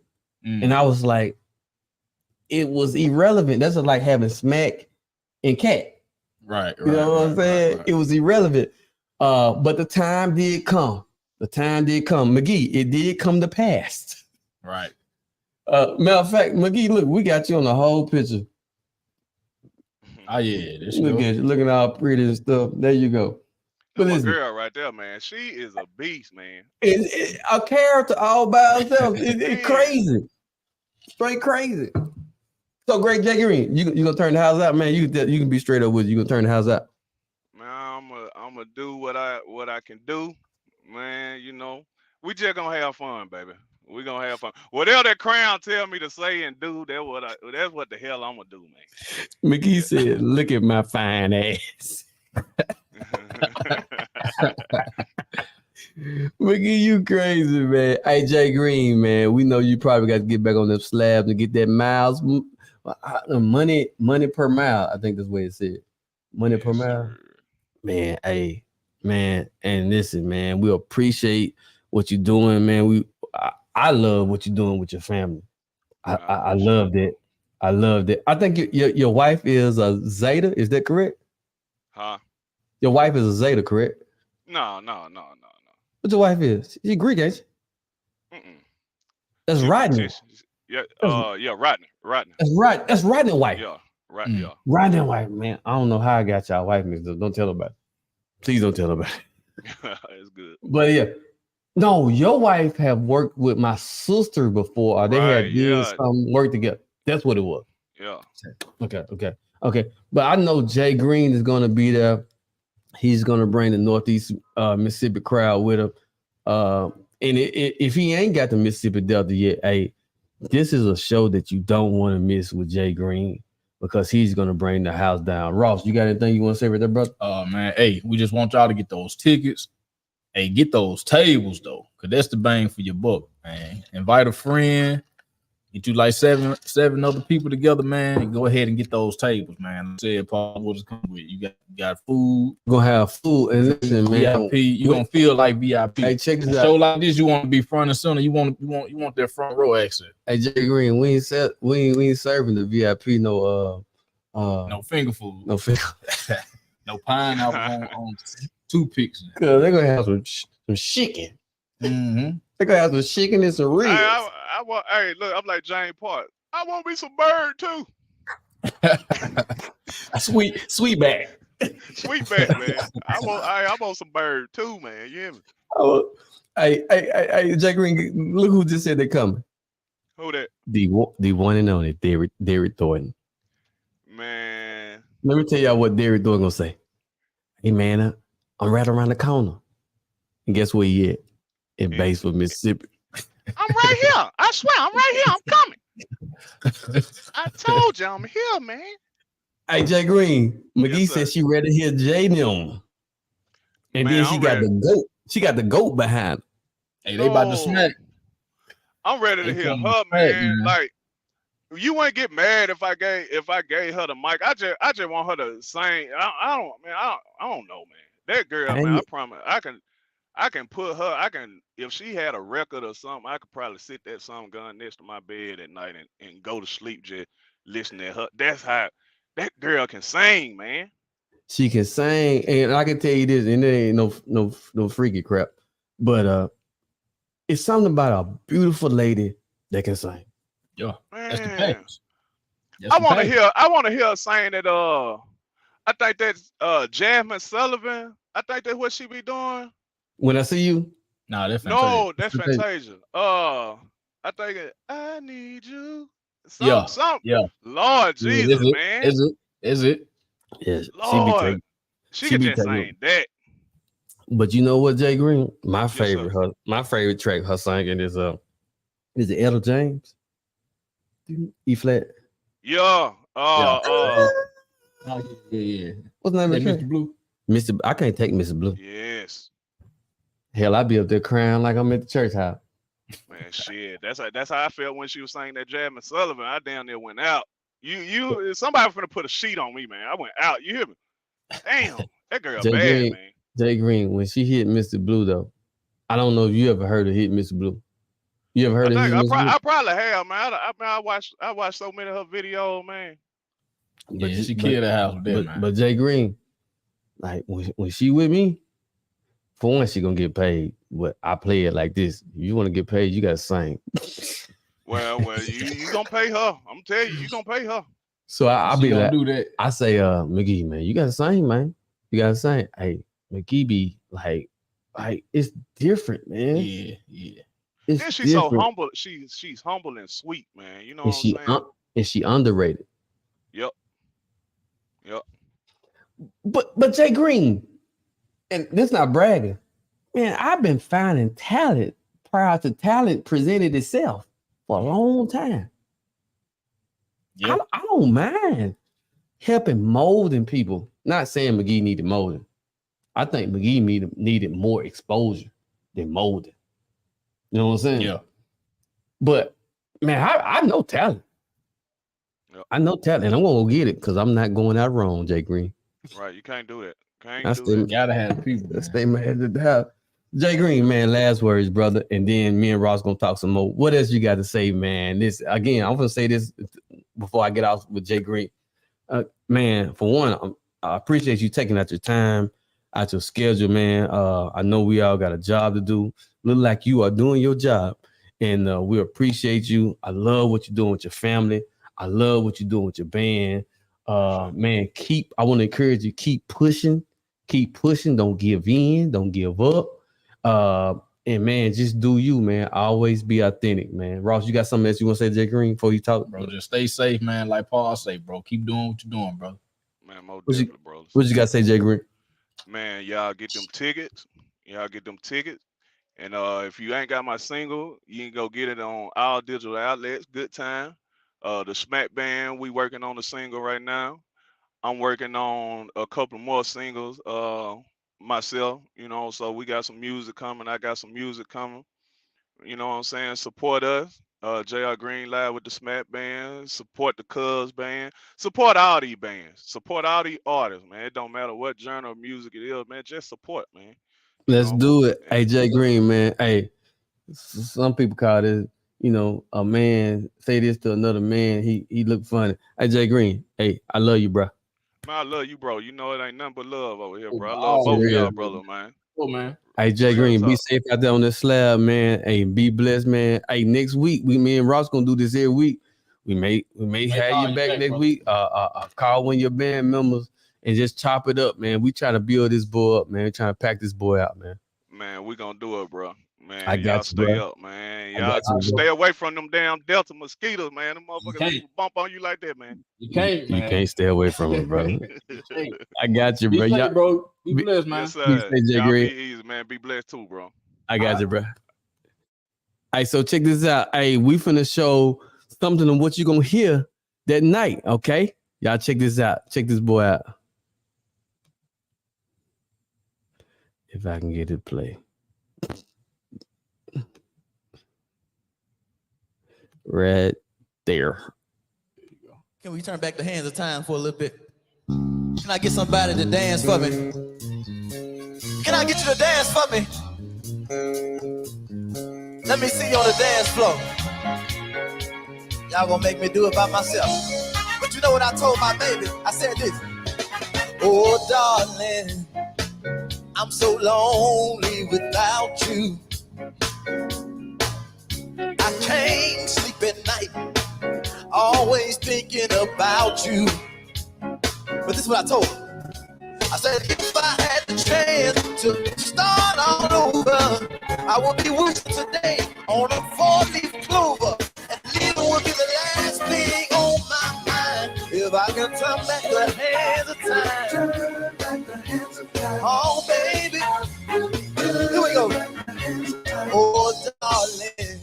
Speaker 3: And I was like, it was irrelevant. That's like having Smack and Cat.
Speaker 4: Right.
Speaker 3: You know what I'm saying? It was irrelevant. But the time did come. McGee, it did come to pass.
Speaker 4: Right.
Speaker 3: Matter of fact, McGee, look, we got you on the whole picture.
Speaker 4: Oh yeah,
Speaker 3: Look at you, looking all pretty and stuff. There you go. But
Speaker 5: That's my girl right there, man. She is a beast, man.
Speaker 3: It's a character all by herself. It's crazy, straight crazy. So great, Jay Green, you gonna turn the house out, man? You can be straight up with you. Gonna turn the house out.
Speaker 5: Man, I'm gonna do what I can do, man. We just gonna have fun, baby. We gonna have fun. Whatever that Crown tell me to say and do, that's what the hell I'm gonna do, man.
Speaker 3: McGee said, "Look at my fine ass." McGee, you crazy, man. Hey, Jay Green, man. We know you probably got to get back on them slabs and get that miles, money per mile. I think that's what it said. Money per mile. Man, hey, man. And listen, man, we appreciate what you're doing, man. I love what you're doing with your family. I love that. I love that. I think your wife is a Zeta. Is that correct?
Speaker 5: Huh?
Speaker 3: Your wife is a Zeta, correct?
Speaker 5: No.
Speaker 3: What your wife is? She's Greek, ain't she?
Speaker 5: Mm-mm.
Speaker 3: That's Rodney.
Speaker 5: Yeah. Rodney.
Speaker 3: That's right. That's Rodney wife.
Speaker 5: Yeah. Right. Yeah.
Speaker 3: Rodney wife, man. I don't know how I got y'all wife mixed up. Don't tell nobody. Please don't tell nobody.
Speaker 5: It's good.
Speaker 3: But yeah. No, your wife have worked with my sister before, or they had did some work together. That's what it was.
Speaker 5: Yeah.
Speaker 3: Okay. But I know Jay Green is gonna be there. He's gonna bring the Northeast Mississippi crowd with him. And if he ain't got the Mississippi Delta yet, hey, this is a show that you don't want to miss with Jay Green because he's gonna bring the house down. Ross, you got anything you want to say right there, brother?
Speaker 4: Man, hey, we just want y'all to get those tickets. Hey, get those tables though, because that's the bang for your buck, man. Invite a friend, get you like seven other people together, man, and go ahead and get those tables, man. I said, Paul, what is coming with? You got food.
Speaker 3: We're gonna have food and listen, man.
Speaker 4: VIP, you're gonna feel like VIP.
Speaker 3: Hey, check this
Speaker 4: out. Show like this, you want to be front and center. You want that front row access.
Speaker 3: Hey, Jay Green, we ain't serving the VIP no
Speaker 4: finger food.
Speaker 3: No finger.
Speaker 4: No pineapple on toothpicks.
Speaker 3: Cause they're gonna have some chicken.
Speaker 4: Mm-hmm.
Speaker 3: They're gonna have some chicken and some ribs.
Speaker 5: Hey, look, I'm like James Park. I want me some bird too.
Speaker 3: Sweet back.
Speaker 5: Sweet back, man. I want some bird too, man. You hear me?
Speaker 3: Hey, Jay Green, look who just said they're coming.
Speaker 5: Who that?
Speaker 3: The one and only Derek Thornton.
Speaker 5: Man.
Speaker 3: Let me tell y'all what Derek Thornton gonna say. Hey man, I'm right around the corner. And guess where he at? In Batesville, Mississippi.
Speaker 5: I'm right here. I swear, I'm right here. I'm coming. I told you I'm here, man.
Speaker 3: Hey, Jay Green, McGee said she ready to hear Jay Nim. And man, then she got the goat. She got the goat behind her.
Speaker 4: Hey, they about to smack.
Speaker 5: I'm ready to hear her, man. Like, you wouldn't get mad if I gave her the mic. I just want her to sing. I don't know, man. That girl,
Speaker 3: I
Speaker 5: man, I
Speaker 3: ain't,
Speaker 5: promise I can put her. I can if she had a record or something, I could probably sit that some gun next to my bed at night and go to sleep just listening to her. That's how that girl can sing, man.
Speaker 3: she can sing, and I can tell you this, and it ain't no freaky crap, but it's something about a beautiful lady that can sing.
Speaker 4: Yeah, that's the
Speaker 5: Man,
Speaker 4: package. That's the package.
Speaker 5: I want to hear her saying that. I think that's Jasmine Sullivan. I think that's what she be doing.
Speaker 3: When I see you,
Speaker 4: Nah, that's fantastic.
Speaker 5: No, that's
Speaker 3: Fantasia.
Speaker 5: Fantasia. I think I need you.
Speaker 4: Yeah,
Speaker 5: Some.
Speaker 4: yeah.
Speaker 5: Lord
Speaker 4: Yeah,
Speaker 5: Jesus,
Speaker 4: is it?
Speaker 5: man.
Speaker 4: Is it? Is it?
Speaker 3: yeah, she be
Speaker 5: Lord,
Speaker 3: taking,
Speaker 5: she
Speaker 3: she
Speaker 5: can
Speaker 3: be
Speaker 5: just
Speaker 3: taking.
Speaker 5: sing that.
Speaker 3: But you know what, Jay Green? My
Speaker 5: Yes,
Speaker 3: favorite,
Speaker 5: sir.
Speaker 3: my favorite track her singing is it Etta James? E flat.
Speaker 5: Yeah.
Speaker 4: Yeah. Yeah.
Speaker 3: What's the name of the track?
Speaker 4: Mr. Blue.
Speaker 3: Mr. I can't take Mr. Blue.
Speaker 5: Yes.
Speaker 3: Hell, I be up there crying like I'm at the church house.
Speaker 5: Man, shit. That's how I felt when she was singing that Jasmine Sullivan. I damn near went out. Somebody finna put a sheet on me, man. I went out. You hear me? Damn, that girl
Speaker 3: Jay
Speaker 5: bad,
Speaker 3: Green,
Speaker 5: man.
Speaker 3: Jay Green, when she hit Mr. Blue though, I don't know if you ever heard her hit Mr. Blue. You ever heard her hit Mr. Blue?
Speaker 5: I probably have, man. I watched so many of her videos, man.
Speaker 3: But
Speaker 4: Yeah, she killed the house with that, man.
Speaker 3: But Jay Green, like when she with me, for one, she gonna get paid. But I play it like this: if you want to get paid, you gotta sing.
Speaker 5: Well, you gonna pay her. I'm telling you gonna pay her.
Speaker 3: So I
Speaker 4: She
Speaker 3: be
Speaker 4: gonna
Speaker 3: like,
Speaker 4: do that.
Speaker 3: I say, McGee, man, you gotta sing, man. You gotta sing. Hey, McGee be like it's different, man.
Speaker 4: Yeah, yeah.
Speaker 3: It's
Speaker 5: And she's
Speaker 3: different.
Speaker 5: so humble. She's humble and sweet, man. You know
Speaker 3: And
Speaker 5: what I'm saying?
Speaker 3: and she underrated.
Speaker 5: Yep.
Speaker 3: But Jay Green, and this not bragging, man. I've been finding talent prior to talent presented itself for a long time.
Speaker 4: Yeah.
Speaker 3: I don't mind helping molding people. Not saying McGee needed molding. I think McGee needed more exposure than molding. You know what I'm saying?
Speaker 4: Yeah.
Speaker 3: But man, I know talent.
Speaker 5: Yep.
Speaker 3: I know talent, and I'm gonna go get it because I'm not going out wrong, Jay Green.
Speaker 5: Right. You can't do that.
Speaker 3: That's
Speaker 5: Do that.
Speaker 4: Gotta have people.
Speaker 3: Let's stay mad at the house. Jay Green, man, last words, brother. And then me and Ross gonna talk some more. What else you got to say, man? This again, I'm gonna say this before I get out with Jay Green. Man, for one, I appreciate you taking out your time, out your schedule, man. I know we all got a job to do. Look like you are doing your job, and we appreciate you. I love what you're doing with your family. I love what you're doing with your band. Man, I want to encourage you, keep pushing. Don't give in, don't give up. And man, just do you, man. Always be authentic, man. Ross, you got something else you want to say, Jay Green, before you talk?
Speaker 4: Bro, just stay safe, man. Like Paul say, bro. Keep doing what you're doing, bro.
Speaker 5: Man, most
Speaker 3: What you-
Speaker 5: definitely, brothers.
Speaker 3: What you got to say, Jay Green?
Speaker 5: Man, y'all get them tickets. And if you ain't got my single, you can go get it on all digital outlets. Good time. The Smack Band, we working on the single right now. I'm working on a couple more singles myself, so we got some music coming. I got some music coming. You know what I'm saying? Support us. JR Green Live with the Smack Band. Support the Cubs Band. Support all these bands. Support all these artists, man. It don't matter what genre of music it is, man. Just support, man.
Speaker 3: Let's
Speaker 5: know,
Speaker 3: do it.
Speaker 5: and-
Speaker 3: Hey, Jay Green, man. Hey, some people call this, a man say this to another man. He look funny. Hey, Jay Green. Hey, I love you, bro.
Speaker 5: Man, I love you, bro. You know it ain't nothing but love over here, bro. I
Speaker 4: Oh,
Speaker 5: love both of
Speaker 3: yeah.
Speaker 5: y'all, brother, man.
Speaker 4: Oh, man.
Speaker 3: Hey, Jay
Speaker 5: Real
Speaker 3: Green, be
Speaker 5: talk.
Speaker 3: safe out there on this slab, man. Hey, be blessed, man. Hey, next week, me and Ross gonna do this every week. We may have
Speaker 4: call
Speaker 3: you
Speaker 4: you
Speaker 3: back
Speaker 4: back,
Speaker 3: next
Speaker 4: bro.
Speaker 3: week. Call one of your band members and just chop it up, man. We trying to build this boy up, man. We trying to pack this boy out, man.
Speaker 5: Man, we gonna do it, bro. Man,
Speaker 3: I got
Speaker 5: y'all
Speaker 3: you,
Speaker 5: stay
Speaker 3: bro.
Speaker 5: up, man.
Speaker 3: I
Speaker 5: Y'all
Speaker 3: got you, bro.
Speaker 5: stay away from them damn Delta mosquitoes, man. Them motherfuckers
Speaker 4: can't.
Speaker 5: bump on you like that, man.
Speaker 4: You can't, man.
Speaker 3: You can't stay away from it, bro.
Speaker 4: Hey,
Speaker 3: I got you,
Speaker 4: be
Speaker 3: bro.
Speaker 4: safe, bro. Be
Speaker 3: be-
Speaker 4: blessed, man.
Speaker 5: Yes, sir.
Speaker 3: Be safe, Jay
Speaker 5: Y'all
Speaker 3: Green.
Speaker 5: be easy, man. Be blessed too, bro.
Speaker 3: I got you, bro. Hey, so check this out. Hey, we finna show something of what you gonna hear that night, okay? Y'all check this out. Check this boy out. If I can get it to play. Right there.
Speaker 2: Can we turn back the hands of time for a little bit? Can I get somebody to dance for me? Can I get you to dance for me? Let me see you on the dance floor. Y'all gonna make me do it by myself. But you know what I told my baby? I said this. Oh, darling, I'm so lonely without you. I can't sleep at night, always thinking about you. But this is what I told her. I said, if I had the chance to start all over, I would be wishing today on a 4-leaf clover. And leaving would be the last thing on my mind. If I can turn back the hands of time. Oh, baby. Here we go. Oh, darling,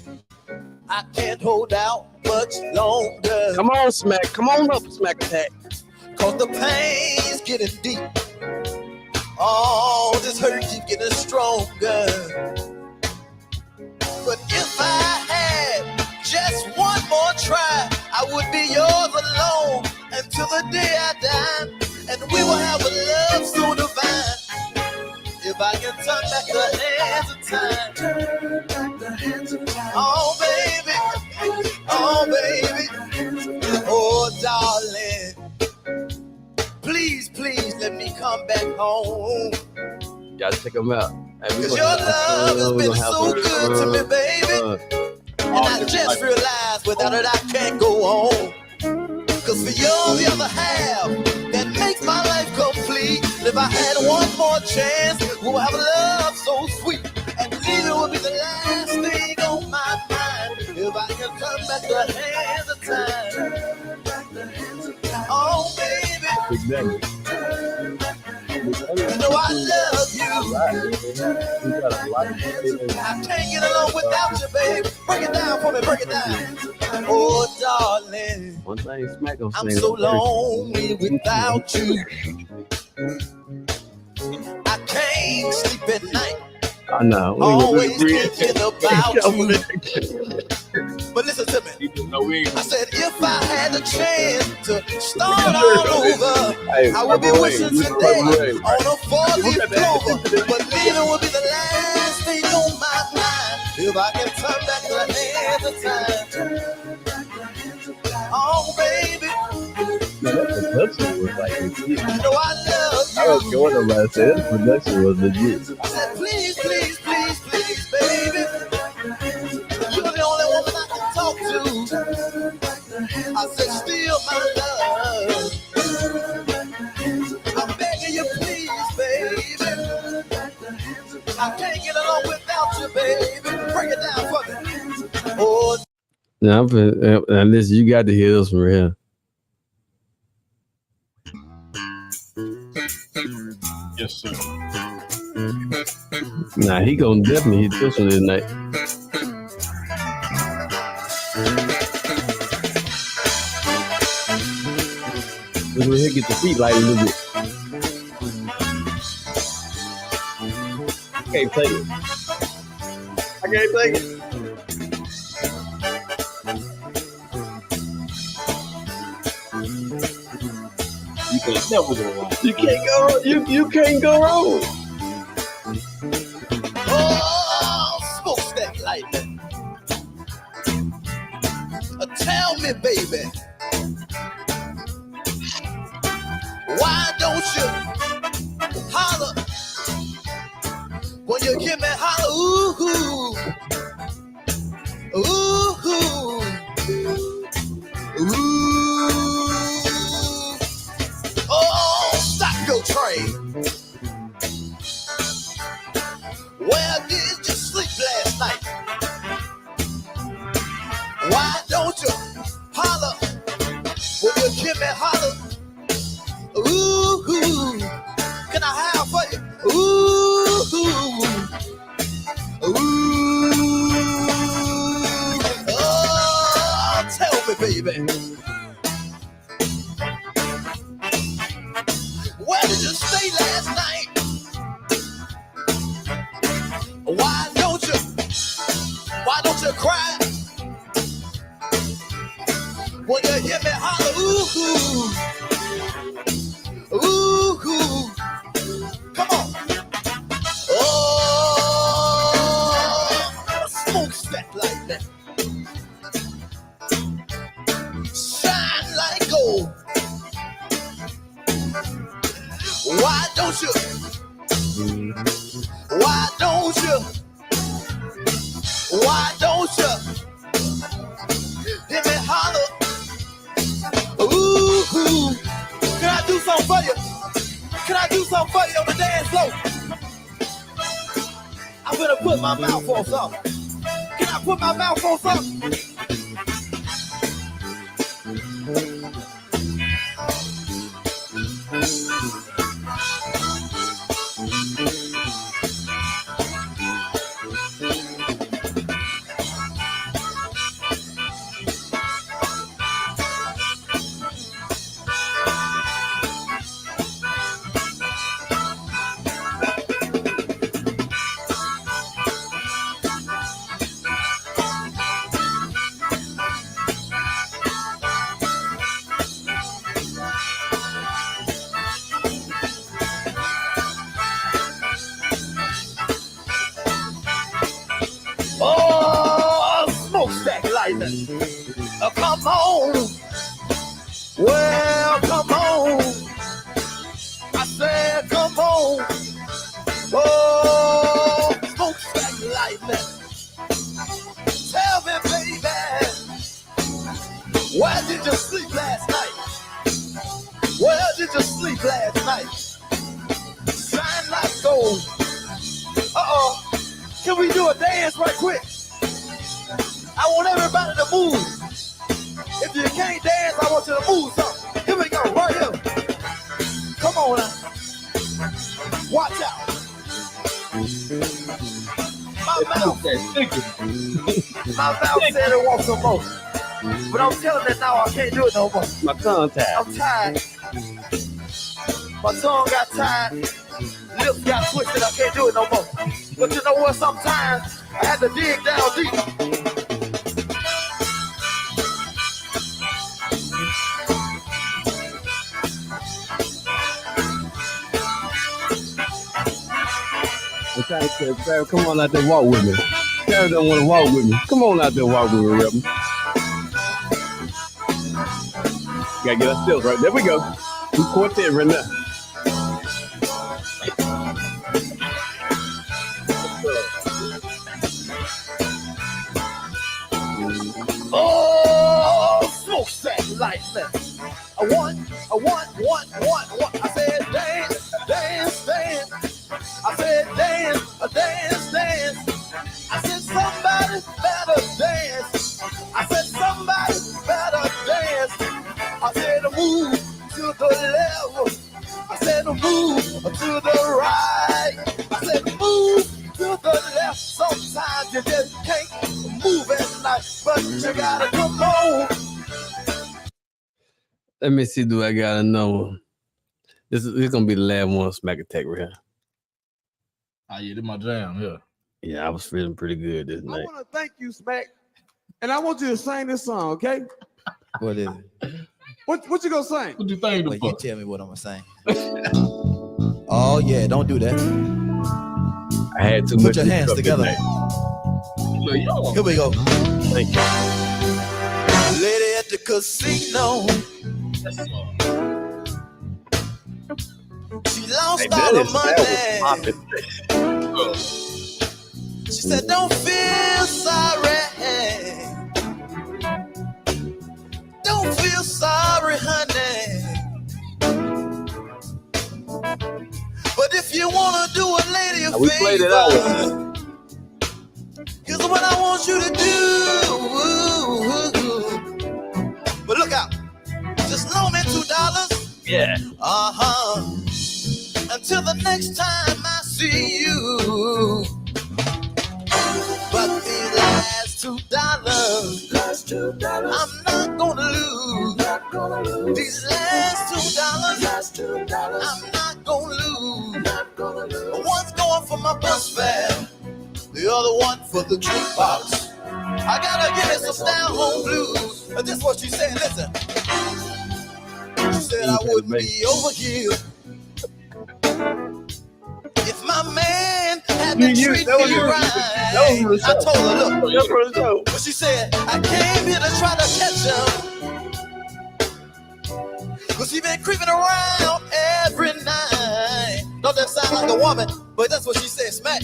Speaker 2: I can't hold out much longer.
Speaker 3: Come on, Smack. Come on up, Smack Attack.
Speaker 2: Cause the pain's getting deep. Oh, this hurt keep getting stronger. But if I had just one more try, I would be yours alone until the day I die. And we will have a love so divine. If I can turn back the hands of time. Oh, baby. Oh, baby. Oh, darling. Please, please let me come back home.
Speaker 3: Y'all check them out. Hey,
Speaker 2: Cause your love has been so good to me, baby. And I just realized without it I can't go on. Cause for you're the other half that makes my life complete. If I had one more chance, we'll have a love so sweet. And leaving would be the last thing on my mind. If I can turn back the hands of time. Oh, baby.
Speaker 3: Exactly.
Speaker 2: You know I love you. I can't get along without you, baby. Break it down for me, break it down. Oh, darling,
Speaker 3: One thing Smack gonna
Speaker 2: I'm
Speaker 3: say.
Speaker 2: so lonely without you. I can't sleep at night,
Speaker 3: I know.
Speaker 2: always thinking about you. But listen to me. I said if I had the chance to start all over, I would be wishing today on a 4-leaf clover. But leaving would be the last thing on my mind. If I can turn back the hands of time. Oh, baby,
Speaker 3: That production was like legit.
Speaker 2: you know I love
Speaker 3: I was
Speaker 2: you.
Speaker 3: going about to say that production was legit.
Speaker 2: I said please, please, please, please, baby. You're the only woman I can talk to. I said, steal my love. I'm begging you, please, baby. I can't get along without you, baby. Break it down for me. Oh,
Speaker 3: Now, and this, you got to hear this from here.
Speaker 4: Yes, sir.
Speaker 3: Nah, he gonna definitely hit this one tonight. Look at him get the feet light a little bit. I can't take it. I can't take it.
Speaker 4: You can never go wrong.
Speaker 3: You can't go wrong. You can't go wrong.
Speaker 2: oh, smokestack lightning. Tell me, baby, why don't you holler when you give me holler? Ooh, ooh, ooh. Oh, stop your train. Where did you sleep last night? Why don't you holler when you give me holler? Ooh, can I have for you? Ooh, don't you? Why don't you? Why don't you? Hear me holler. Ooh, can I do something for you? Can I do something for you on the dance floor? I'm gonna put my mouth on something. Can I put my mouth on something? Oh, smokestack lightning. Come on. Well, come on. I said, come on. Oh, smokestack lightning. Tell me, baby, where did you sleep last night? Where did you sleep last night? Shine like gold. Uh-oh. Can we do a dance right quick? I want everybody to move. If you can't dance, I want you to move something. Here we go, right here. Come on now. Watch out. My mouth said it wants some more. But I'm telling it now, I can't do it no more.
Speaker 3: My tongue tied.
Speaker 2: I'm tired. My tongue got tired. Lips got twisted. I can't do it no more. But you know what? Sometimes I had to dig down deep.
Speaker 3: I'm trying to say, Barry, come on out there, walk with me. Barry don't want to walk with me. Come on out there, walk with me, Rebel. Gotta get our stills right. There we go. We quartet right now.
Speaker 2: Oh, smokestack lightning. I want. I said dance, dance, dance. I said dance, dance, dance. I said somebody better dance. I said somebody better dance. I said move to the left. I said move to the right. I said move to the left. Sometimes you just can't move at night, but you gotta come on.
Speaker 3: Let me see, do I got another one? This is gonna be the last one, Smack Attack right here.
Speaker 4: Oh yeah, this my jam, yeah.
Speaker 3: Yeah, I was feeling pretty good this
Speaker 1: I
Speaker 3: night.
Speaker 1: want to thank you, Smack. And I want you to sing this song, okay?
Speaker 2: What is it?
Speaker 1: What you gonna sing?
Speaker 4: What you think
Speaker 2: Well,
Speaker 4: the
Speaker 2: you
Speaker 4: fuck?
Speaker 2: tell me what I'm gonna sing. Oh yeah, don't do that.
Speaker 3: I had too
Speaker 2: Put
Speaker 3: much.
Speaker 2: your
Speaker 3: to
Speaker 2: hands
Speaker 3: cook
Speaker 2: together.
Speaker 3: tonight.
Speaker 4: Look, yo.
Speaker 2: Here we go.
Speaker 3: Thank you.
Speaker 2: Lady at the casino, she lost
Speaker 3: Hey,
Speaker 2: all
Speaker 3: that
Speaker 2: her
Speaker 3: is- that
Speaker 2: money.
Speaker 3: was
Speaker 2: She said, "Don't feel sorry. Don't feel sorry, honey. But if you wanna do a lady a
Speaker 3: We played it out.
Speaker 2: favor, here's what I want you to do. But look out. Just loan me $2.
Speaker 3: Yeah.
Speaker 2: Until the next time I see you. But these last $2, I'm not gonna lose. These last $2, I'm not gonna lose. One's going for my bus fare, the other one for the jukebox. I gotta give it some down home blues. And this is what she said, listen. She said I wouldn't be over here if my man had to treat me right. I told her, look, but she said, I came here to try to catch him, 'cause he been creeping around every night. a woman, but that's what she said, smack.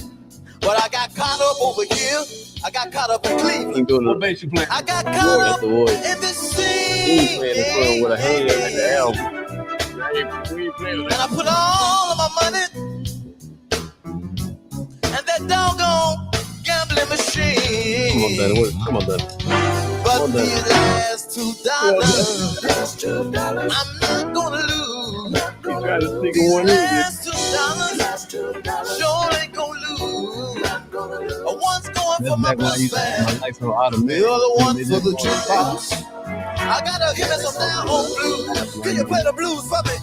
Speaker 2: But I got caught up over here. I got caught up in Cleveland.
Speaker 4: What bass you play?
Speaker 2: I got caught up
Speaker 3: the voice.
Speaker 2: in this
Speaker 3: He
Speaker 2: scene.
Speaker 3: playing the song with a hand like the album.
Speaker 2: And I put all of my money and that doggone gambling machine.
Speaker 3: Come on, Daddy.
Speaker 2: But
Speaker 3: on,
Speaker 2: these
Speaker 3: Daddy.
Speaker 2: last $2, I'm not gonna lose. These last $2, sure ain't gonna lose. One's going for my blues band, the other one for the jukebox. I gotta give me some down home blues. Can you play the blues for me?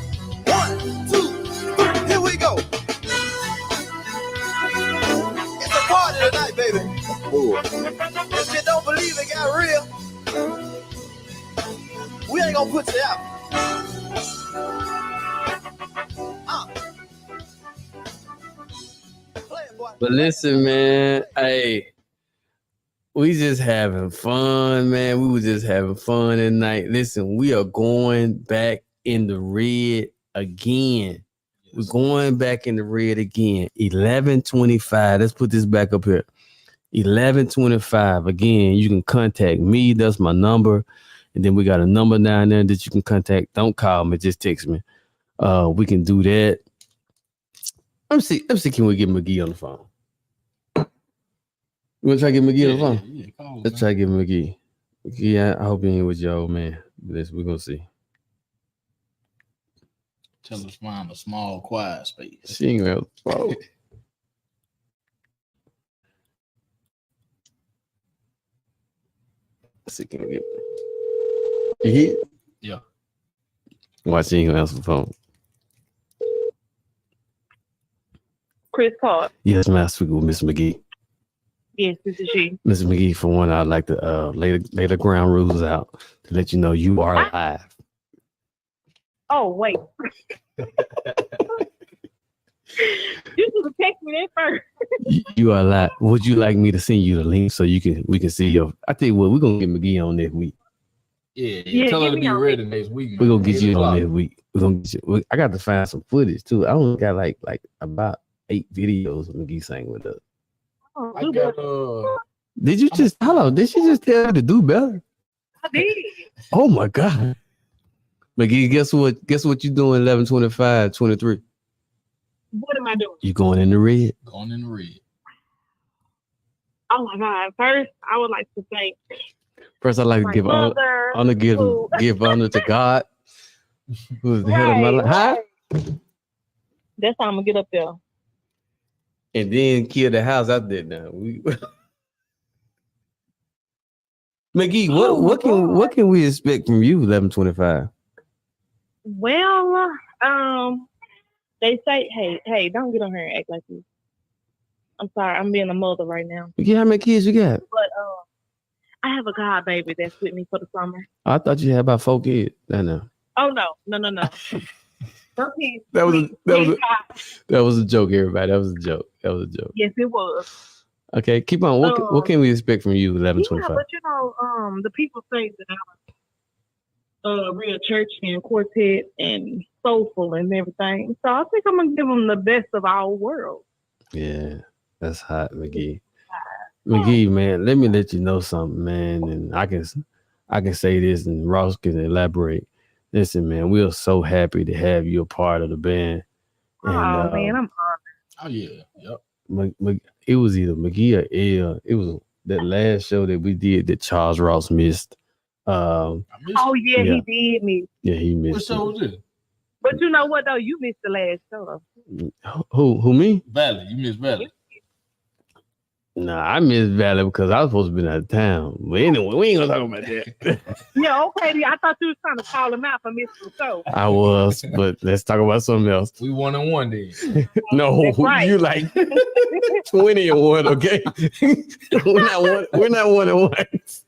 Speaker 2: 1, 2, 3, here we go. It's a party tonight, baby. If you don't believe it got real, we ain't gonna put you out. Play it, boy.
Speaker 3: But listen, man, hey, we just having fun, man. We were just having fun tonight. Listen, we are going back in the red again. We're going back in the red again. 11:25. Let's put this back up here. 11:25. Again, you can contact me. That's my number. And then we got a number down there that you can contact. Don't call me, just text me. We can do that. Let me see, can we get McGee on the phone? You want to try to get McGee on the phone?
Speaker 4: Yeah, call,
Speaker 3: Let's try to get McGee. McGee, I hope you ain't with your old man. We're going to see.
Speaker 4: Tell us find a small, quiet space.
Speaker 3: She ain't going to phone. Let's see, can we get... You hear?
Speaker 4: Yeah.
Speaker 3: Why she ain't going to answer the phone?
Speaker 6: Chris Clark.
Speaker 3: Yes, ma'am. I speak with Miss McGee.
Speaker 6: Yes, this is she.
Speaker 3: Miss McGee, for one, I'd like to lay the ground rules out to let you know you are live.
Speaker 6: Oh, wait. You should have texted me that first.
Speaker 3: You are live. Would you like me to send you the link so we can see your? I tell you what, we're gonna get McGee on next week.
Speaker 4: Yeah. Tell her
Speaker 6: get
Speaker 4: to
Speaker 6: me
Speaker 4: be
Speaker 6: on
Speaker 4: ready next week.
Speaker 3: We're gonna get you on
Speaker 4: 8
Speaker 3: next week. We're gonna get you. I got to find some footage too. I only got like about 8 videos of McGee sang with us.
Speaker 6: Oh,
Speaker 4: I
Speaker 6: do
Speaker 4: got
Speaker 6: better.
Speaker 3: Did you just hello? Did she just tell you to do better?
Speaker 6: I did.
Speaker 3: Oh my God. McGee, guess what? Guess what you doing 11/25/23?
Speaker 6: What am I doing?
Speaker 3: You going in the red.
Speaker 4: Going in the red.
Speaker 6: Oh my God. First, I would like to thank
Speaker 3: First, I'd like to
Speaker 6: my
Speaker 3: give honor,
Speaker 6: mother.
Speaker 3: give honor to God, who is the head of my life. Huh?
Speaker 6: That's how I'm gonna get up there.
Speaker 3: And then kill the house out there now. McGee, what can we expect from you 11/25?
Speaker 6: Well, they say, hey, don't get on here and act like this. I'm sorry, I'm being a mother right now.
Speaker 3: McGee, how many kids you got?
Speaker 6: But I have a god baby that's with me for the summer.
Speaker 3: I thought you had about 4 kids. I know.
Speaker 6: Oh no. Some kids.
Speaker 3: That was a joke, everybody. That was a joke.
Speaker 6: Yes, it was.
Speaker 3: Okay, keep on. What can we expect from you 11/25?
Speaker 6: Yeah, but the people say that I'm real churchy and quartet and soulful and everything. So I think I'm gonna give them the best of our world.
Speaker 3: Yeah, that's hot, McGee. McGee, man, let me let you know something, man, and I can say this, and Ross can elaborate. Listen, man, we are so happy to have you a part of the band. And,
Speaker 6: man, I'm honored.
Speaker 4: Oh yeah. Yep.
Speaker 3: It was either McGee or L. It was that last show that we did that Charles Ross missed.
Speaker 6: Oh yeah, he did miss.
Speaker 3: Yeah, he
Speaker 4: What
Speaker 3: missed.
Speaker 4: show was it?
Speaker 6: But you know what though? You missed the last show.
Speaker 3: Who me?
Speaker 4: Valley. You missed Valley.
Speaker 3: Nah, I missed Valley because I was supposed to be out of town. But anyway, we ain't gonna talk about that.
Speaker 6: Yeah, okay. I thought you was trying to call him out for missing the show.
Speaker 3: I was, but let's talk about something else.
Speaker 4: We 1-1 then.
Speaker 3: No,
Speaker 6: That's right.
Speaker 3: you like 20-1, okay? We're not 1-1.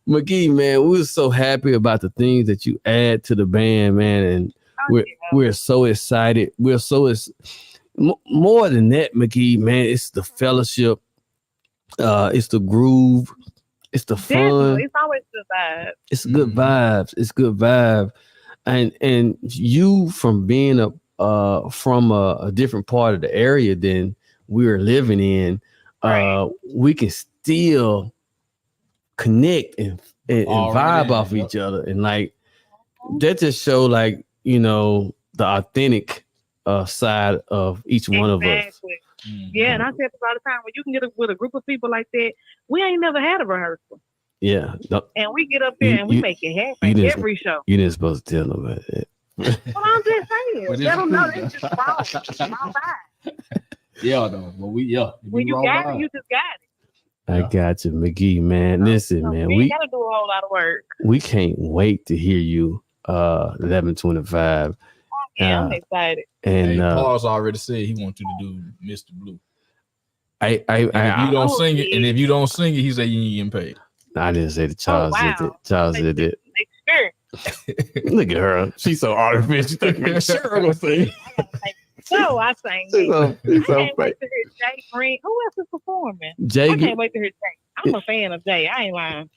Speaker 3: McGee, man, we were so happy about the things that you add to the band, man, and we're so excited. We're so more than that, McGee, man. It's the fellowship. It's the groove. It's the fun.
Speaker 6: Definitely. It's always good vibe.
Speaker 3: It's good vibes. It's good vibe. And you from being from a different part of the area than we're living in, we can still connect and vibe off each other. And like, that just show like, you know, the authentic side of each one of us.
Speaker 6: Yeah, and I tell people all the time, when you can get with a group of people like that, we ain't never had a rehearsal.
Speaker 3: Yeah. No,
Speaker 6: and we get up there and we make it happen every show.
Speaker 3: You didn't supposed to tell nobody that.
Speaker 6: Well, I'm just saying. Let them know it's just wrong. My vibe.
Speaker 4: Yeah, though. But when
Speaker 6: you got it, you just got it.
Speaker 3: I got you, McGee, man. Listen, man,
Speaker 6: we gotta do a whole lot of work.
Speaker 3: We can't wait to hear you 11:25.
Speaker 6: Yeah, I'm excited.
Speaker 3: And
Speaker 4: Paul's already said he wants you to do Mr. Blue.
Speaker 3: If
Speaker 4: you don't sing it, and if you don't sing it, he said you ain't getting paid.
Speaker 3: I didn't say that. Charles did it. Charles did it. Look at her. She's so artificial. Sure, I'm gonna sing.
Speaker 6: So I sang. I can't wait to hear Jay Green. Who else is performing? I can't wait to hear Jay. I'm a fan of Jay. I ain't lying.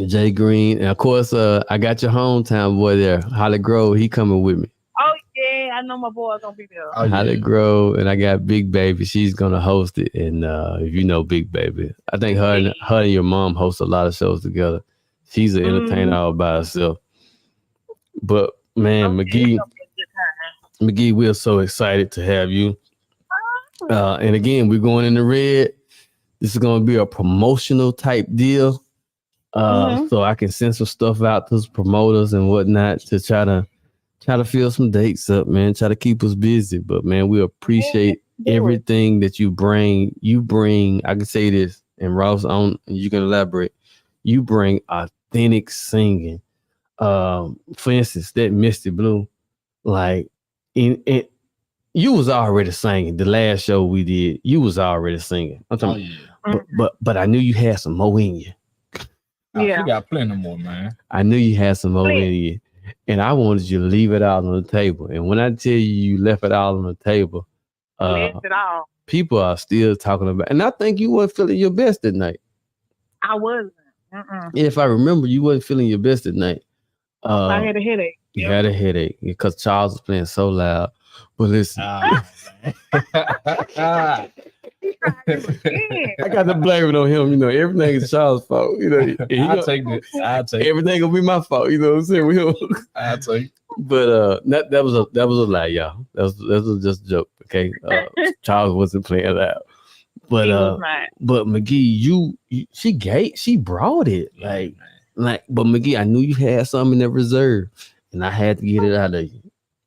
Speaker 3: Jay Green, and of course, I got your hometown boy there, Holly Grove. He coming with me.
Speaker 6: Oh yeah, I know my boy's gonna be there.
Speaker 3: Holly Grove, and I got Big Baby. She's gonna host it, and if you know Big Baby, I think her and your mom host a lot of shows together. She's an entertainer all by herself. But man, McGee, we're so excited to have you. And again, we're going in the red. This is going to be a promotional type deal. So I can send some stuff out to promoters and whatnot to try to fill some dates up, man. Try to keep us busy. But man, we appreciate everything that you bring. You bring, I can say this, and Ross, you can elaborate. You bring authentic singing. For instance, that Misty Blue, like you was already singing. The last show we did, you was already singing. I'm talking, but I knew you had some more in you.
Speaker 4: Yeah, you got plenty more, man.
Speaker 3: I knew you had some more in you, and I wanted you to leave it out on the table. And when I tell you left it out on the table, people are still talking about. And I think you weren't feeling your best that night.
Speaker 6: I wasn't.
Speaker 3: If I remember, you wasn't feeling your best that night.
Speaker 6: I had a headache.
Speaker 3: You had a headache because Charles was playing so loud. But listen, I got to blame it on him. You know, everything is Charles' fault. You know,
Speaker 4: I'll take it.
Speaker 3: Everything gonna be my fault. You know what I'm saying? With him.
Speaker 4: I'll take it.
Speaker 3: But that was a lie, y'all. That was just a joke. Okay, Charles wasn't playing loud. But McGee, she brought it like, but McGee, I knew you had something in that reserve, and I had to get it out of you.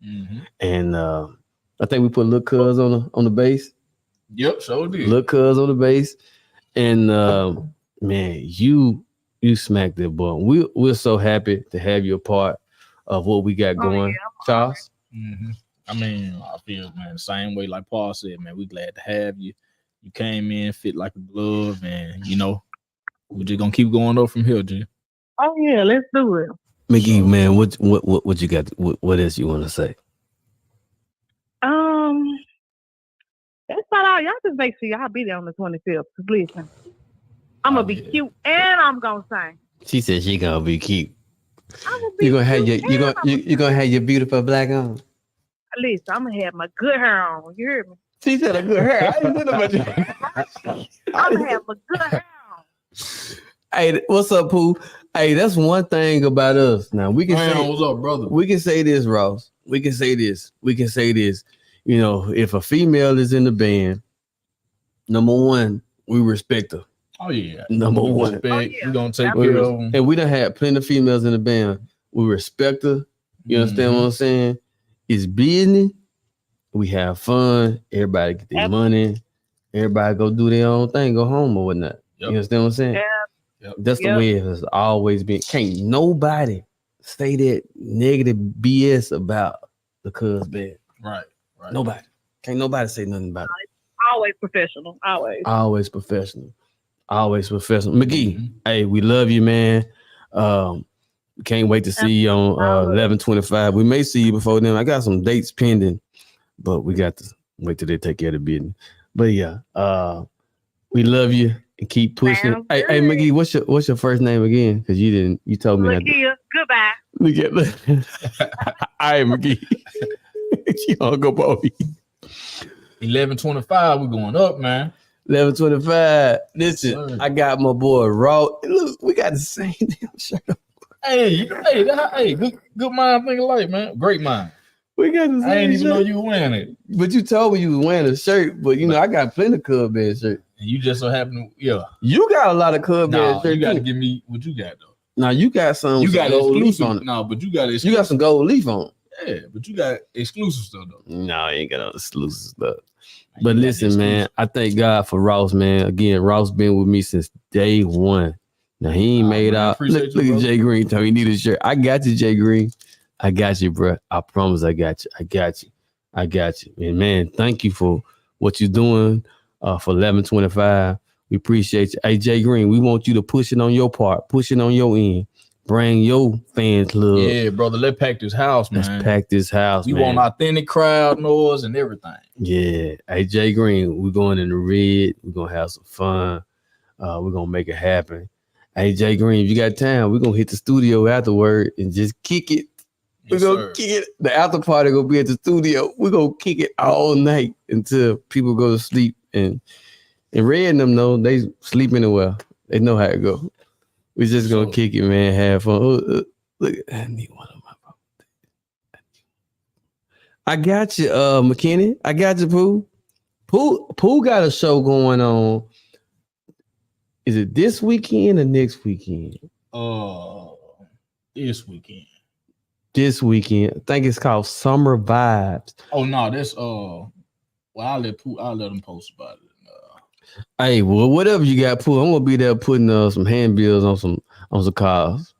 Speaker 4: Mm-hmm.
Speaker 3: And I think we put Lil Cuz on the bass.
Speaker 4: Yep, sure did.
Speaker 3: Lil Cuz on the bass, and man, you smacked it, boy. We're so happy to have you a part of what we got going, Charles.
Speaker 4: Mm-hmm. I mean, I feel, man, the same way like Paul said, man. We glad to have you. You came in fit like a glove, and you know we're just gonna keep going up from here, G.
Speaker 6: Oh yeah, let's do it.
Speaker 3: McGee, man, what you got? What else you want to say?
Speaker 6: That's about all. Y'all just make sure y'all be there on the 25th. Listen, I'm gonna be cute and I'm gonna sing.
Speaker 3: She said she gonna be cute. You're gonna have your beautiful black on.
Speaker 6: Listen, I'm gonna have my good hair on. You hear me?
Speaker 3: She said a good hair. I didn't know about you.
Speaker 6: I'm gonna have my good hair on.
Speaker 3: Hey, what's up, Pooh? Hey, that's one thing about us. Now we can say,
Speaker 4: what's up, brother?
Speaker 3: We can say this, Ross. We can say this. You know, if a female is in the band, number one, we respect her.
Speaker 4: Oh yeah.
Speaker 3: Number one.
Speaker 4: Respect. We gonna take care of them.
Speaker 3: And we done had plenty of females in the band. We respect her. You understand what I'm saying? It's business. We have fun. Everybody get their money. Everybody go do their own thing, go home or whatnot. You understand what I'm saying?
Speaker 4: Yep.
Speaker 3: That's the way it has always been. Can't nobody say that negative BS about the Cuz band.
Speaker 4: Right.
Speaker 3: Nobody. Can't nobody say nothing about it.
Speaker 6: Always professional.
Speaker 3: Always professional. McGee, hey, we love you, man. Can't wait to see you on 11/25. We may see you before then. I got some dates pending, but we got to wait till they take care of the business. But yeah, we love you and keep pushing. Hey, McGee, what's your first name again? Because you told me.
Speaker 6: Lakia, goodbye.
Speaker 3: Look at. All right, McGee. she hung up on me.
Speaker 4: 11:25, we going up, man.
Speaker 3: 11:25. Listen,
Speaker 4: Sir.
Speaker 3: I got my boy Raw. Look, we got the same damn shirt.
Speaker 4: Hey, good mind think alike, man. Great mind.
Speaker 3: We got the same
Speaker 4: I didn't even
Speaker 3: shirt.
Speaker 4: know you were wearing it.
Speaker 3: But you told me you was wearing a shirt, but you know, I got plenty of Cub Band shirts.
Speaker 4: And you just so happen to, yeah.
Speaker 3: You got a lot of Cub Band
Speaker 4: No,
Speaker 3: shirts.
Speaker 4: you got to
Speaker 3: too.
Speaker 4: give me what you got though.
Speaker 3: Now you got some.
Speaker 4: You got
Speaker 3: gold leaf
Speaker 4: exclusive
Speaker 3: on it.
Speaker 4: No, but you got
Speaker 3: You got some gold leaf on it.
Speaker 4: Yeah, but you got exclusive stuff though.
Speaker 3: No, I ain't got no exclusive stuff.
Speaker 4: You
Speaker 3: But
Speaker 4: got
Speaker 3: listen,
Speaker 4: the
Speaker 3: man, I thank God for Ross, man. Again, Ross been with me since day one. Now he ain't made
Speaker 4: man,
Speaker 3: out.
Speaker 4: appreciate
Speaker 3: Look
Speaker 4: you,
Speaker 3: at
Speaker 4: bro.
Speaker 3: Jay Green. Tell me he need a shirt. I got you, Jay Green. I got you, bro. I promise I got you. I got you. I got you. And man, thank you for what you're doing for 11:25. We appreciate you. Hey, Jay Green, we want you to push it on your part, push it on your end. Bring your fan club.
Speaker 4: Yeah, brother, let's pack this house, man.
Speaker 3: Let's pack this house,
Speaker 4: We
Speaker 3: man.
Speaker 4: want authentic crowd noise and everything.
Speaker 3: Yeah. Hey, Jay Green, we're going in the red. We're going to have some fun. We're going to make it happen. Hey, Jay Green, if you got time, we're going to hit the studio afterward and just kick it. We're
Speaker 4: Yes,
Speaker 3: going to
Speaker 4: sir.
Speaker 3: kick it. The after party going to be at the studio. We're going to kick it all night until people go to sleep. And Red and them know they sleep anywhere. They know how it go. We're just going to kick it, man. Have fun. Look, I need one of my phone. I got you, McKinney. I got you, Pooh. Pooh got a show going on. Is it this weekend or next weekend?
Speaker 4: This weekend.
Speaker 3: This weekend. I think it's called Summer Vibes.
Speaker 4: Oh no, that's well, I'll let them post about it.
Speaker 3: Hey, well, whatever you got, Pooh, I'm gonna be there putting some handbills on some cars,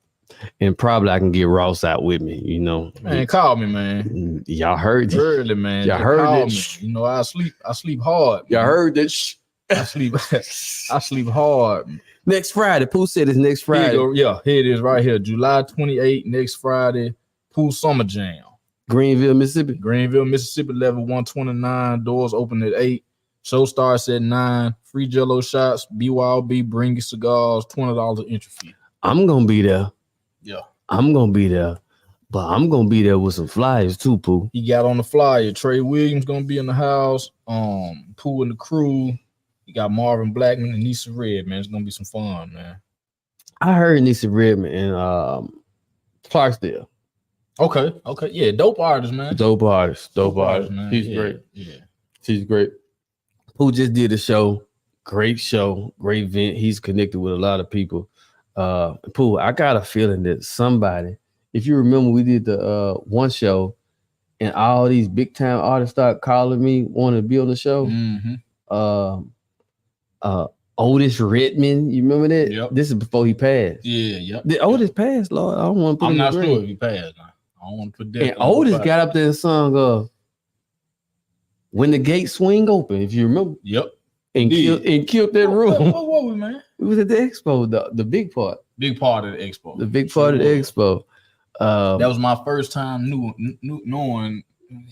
Speaker 3: and probably I can get Ross out with me. You know,
Speaker 4: Man, call me, man.
Speaker 3: Y'all heard it.
Speaker 4: Early, man.
Speaker 3: Y'all
Speaker 4: Just
Speaker 3: heard
Speaker 4: call
Speaker 3: it.
Speaker 4: me. You know, I sleep hard.
Speaker 3: Y'all
Speaker 4: man.
Speaker 3: heard that.
Speaker 4: I sleep hard.
Speaker 3: Next Friday, Pooh said it's next
Speaker 4: Here you
Speaker 3: Friday.
Speaker 4: go. Yeah, here it is right here. July 28th, next Friday, Pool Summer Jam.
Speaker 3: Greenville, Mississippi.
Speaker 4: Greenville, Mississippi, level 129. Doors open at 8. Show starts at 9. Free Jello shots. BYOB, bring your cigars. $20 entry fee.
Speaker 3: I'm gonna be there.
Speaker 4: Yeah.
Speaker 3: I'm gonna be there, but I'm gonna be there with some flyers too, Pooh.
Speaker 4: He got on the flyer. Trey Williams gonna be in the house. Pooh and the crew. You got Marvin Blackman and Nisa Red, man. It's gonna be some fun, man.
Speaker 3: I heard Nisa Redmond in Clarksdale.
Speaker 4: Okay. Yeah, dope artist, man.
Speaker 3: Dope artist,
Speaker 4: man.
Speaker 3: She's
Speaker 4: Yeah,
Speaker 3: great.
Speaker 4: Yeah.
Speaker 3: She's great. Who just did a show? Great show, great event. He's connected with a lot of people. Pooh, I got a feeling that somebody, if you remember, we did the one show, and all these big time artists start calling me, wanting to be on the show.
Speaker 4: Mm-hmm.
Speaker 3: Otis Redman, you remember that?
Speaker 4: Yep.
Speaker 3: This is before he passed.
Speaker 4: Yeah, yep.
Speaker 3: Did Otis pass, Lord? I don't want to put
Speaker 4: I'm
Speaker 3: him
Speaker 4: not
Speaker 3: in the
Speaker 4: sure
Speaker 3: grave.
Speaker 4: if he passed now. I don't want to put that.
Speaker 3: And Otis got up there and sung When the Gates Swing Open, if you remember,
Speaker 4: Yep.
Speaker 3: and killed that room.
Speaker 4: What was we, man?
Speaker 3: It was at the expo, the big part.
Speaker 4: Big part of the expo.
Speaker 3: The big part of the expo.
Speaker 4: That was my first time knowing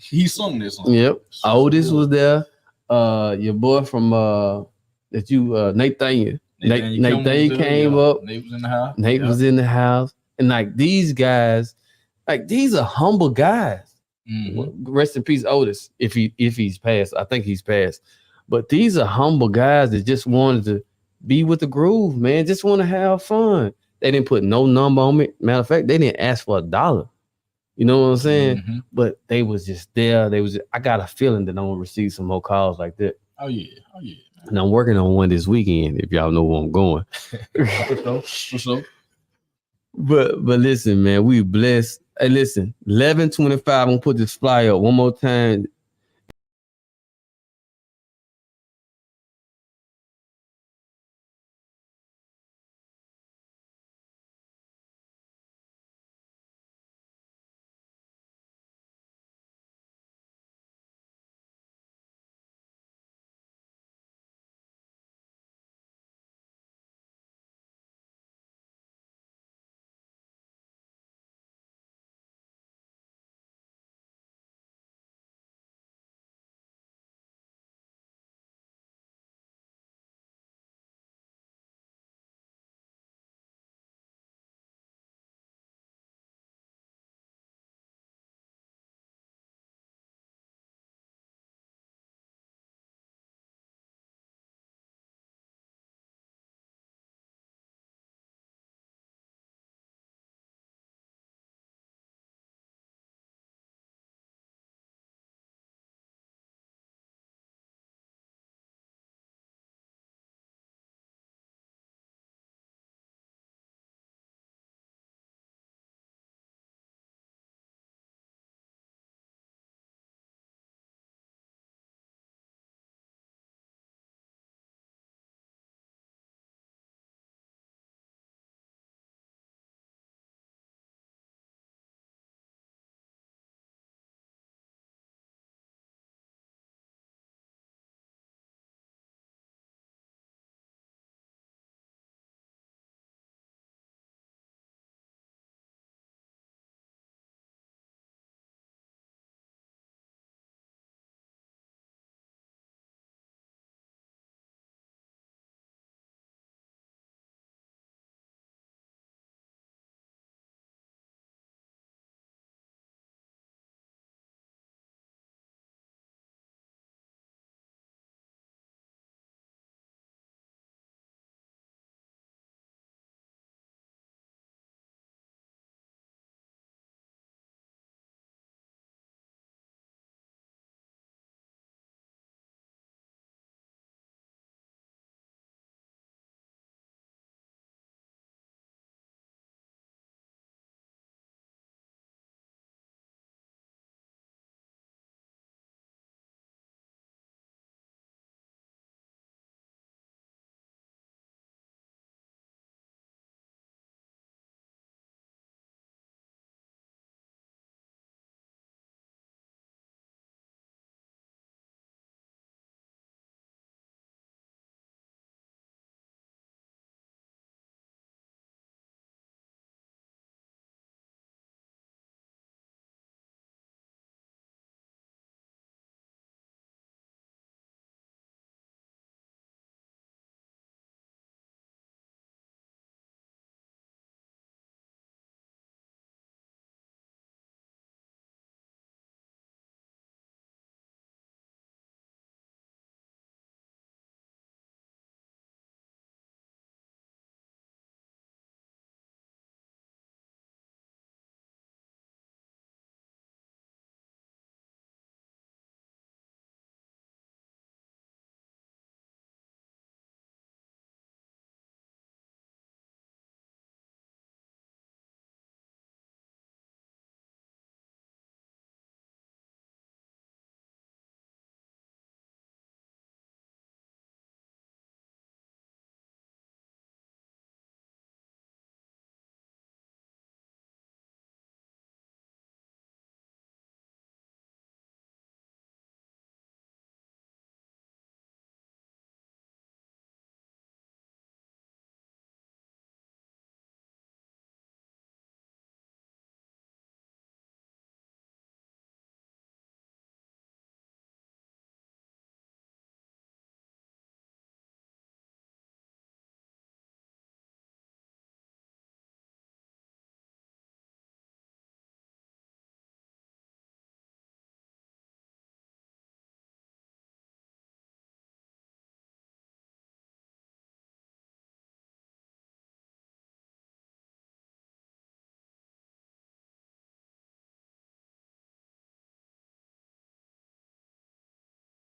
Speaker 4: he sung this song.
Speaker 3: Yep. Otis was there. Your boy from Nathaniel. Nathaniel came up.
Speaker 4: Nate was in the house.
Speaker 3: Nate was in the house. And like these guys, like these are humble guys.
Speaker 4: Mhm.
Speaker 3: Rest in peace, Otis. If he's passed, I think he's passed. But these are humble guys that just wanted to be with the groove, man. Just want to have fun. They didn't put no number on me. Matter of fact, they didn't ask for $1. You know what I'm saying?
Speaker 4: Mhm.
Speaker 3: But they was just there. I got a feeling that I'm gonna receive some more calls like that.
Speaker 4: Oh yeah.
Speaker 3: And I'm working on one this weekend, if y'all know where I'm going.
Speaker 4: For sure.
Speaker 3: But listen, man, we blessed. Hey, listen, 11:25. I'm gonna put this flyer up one more time.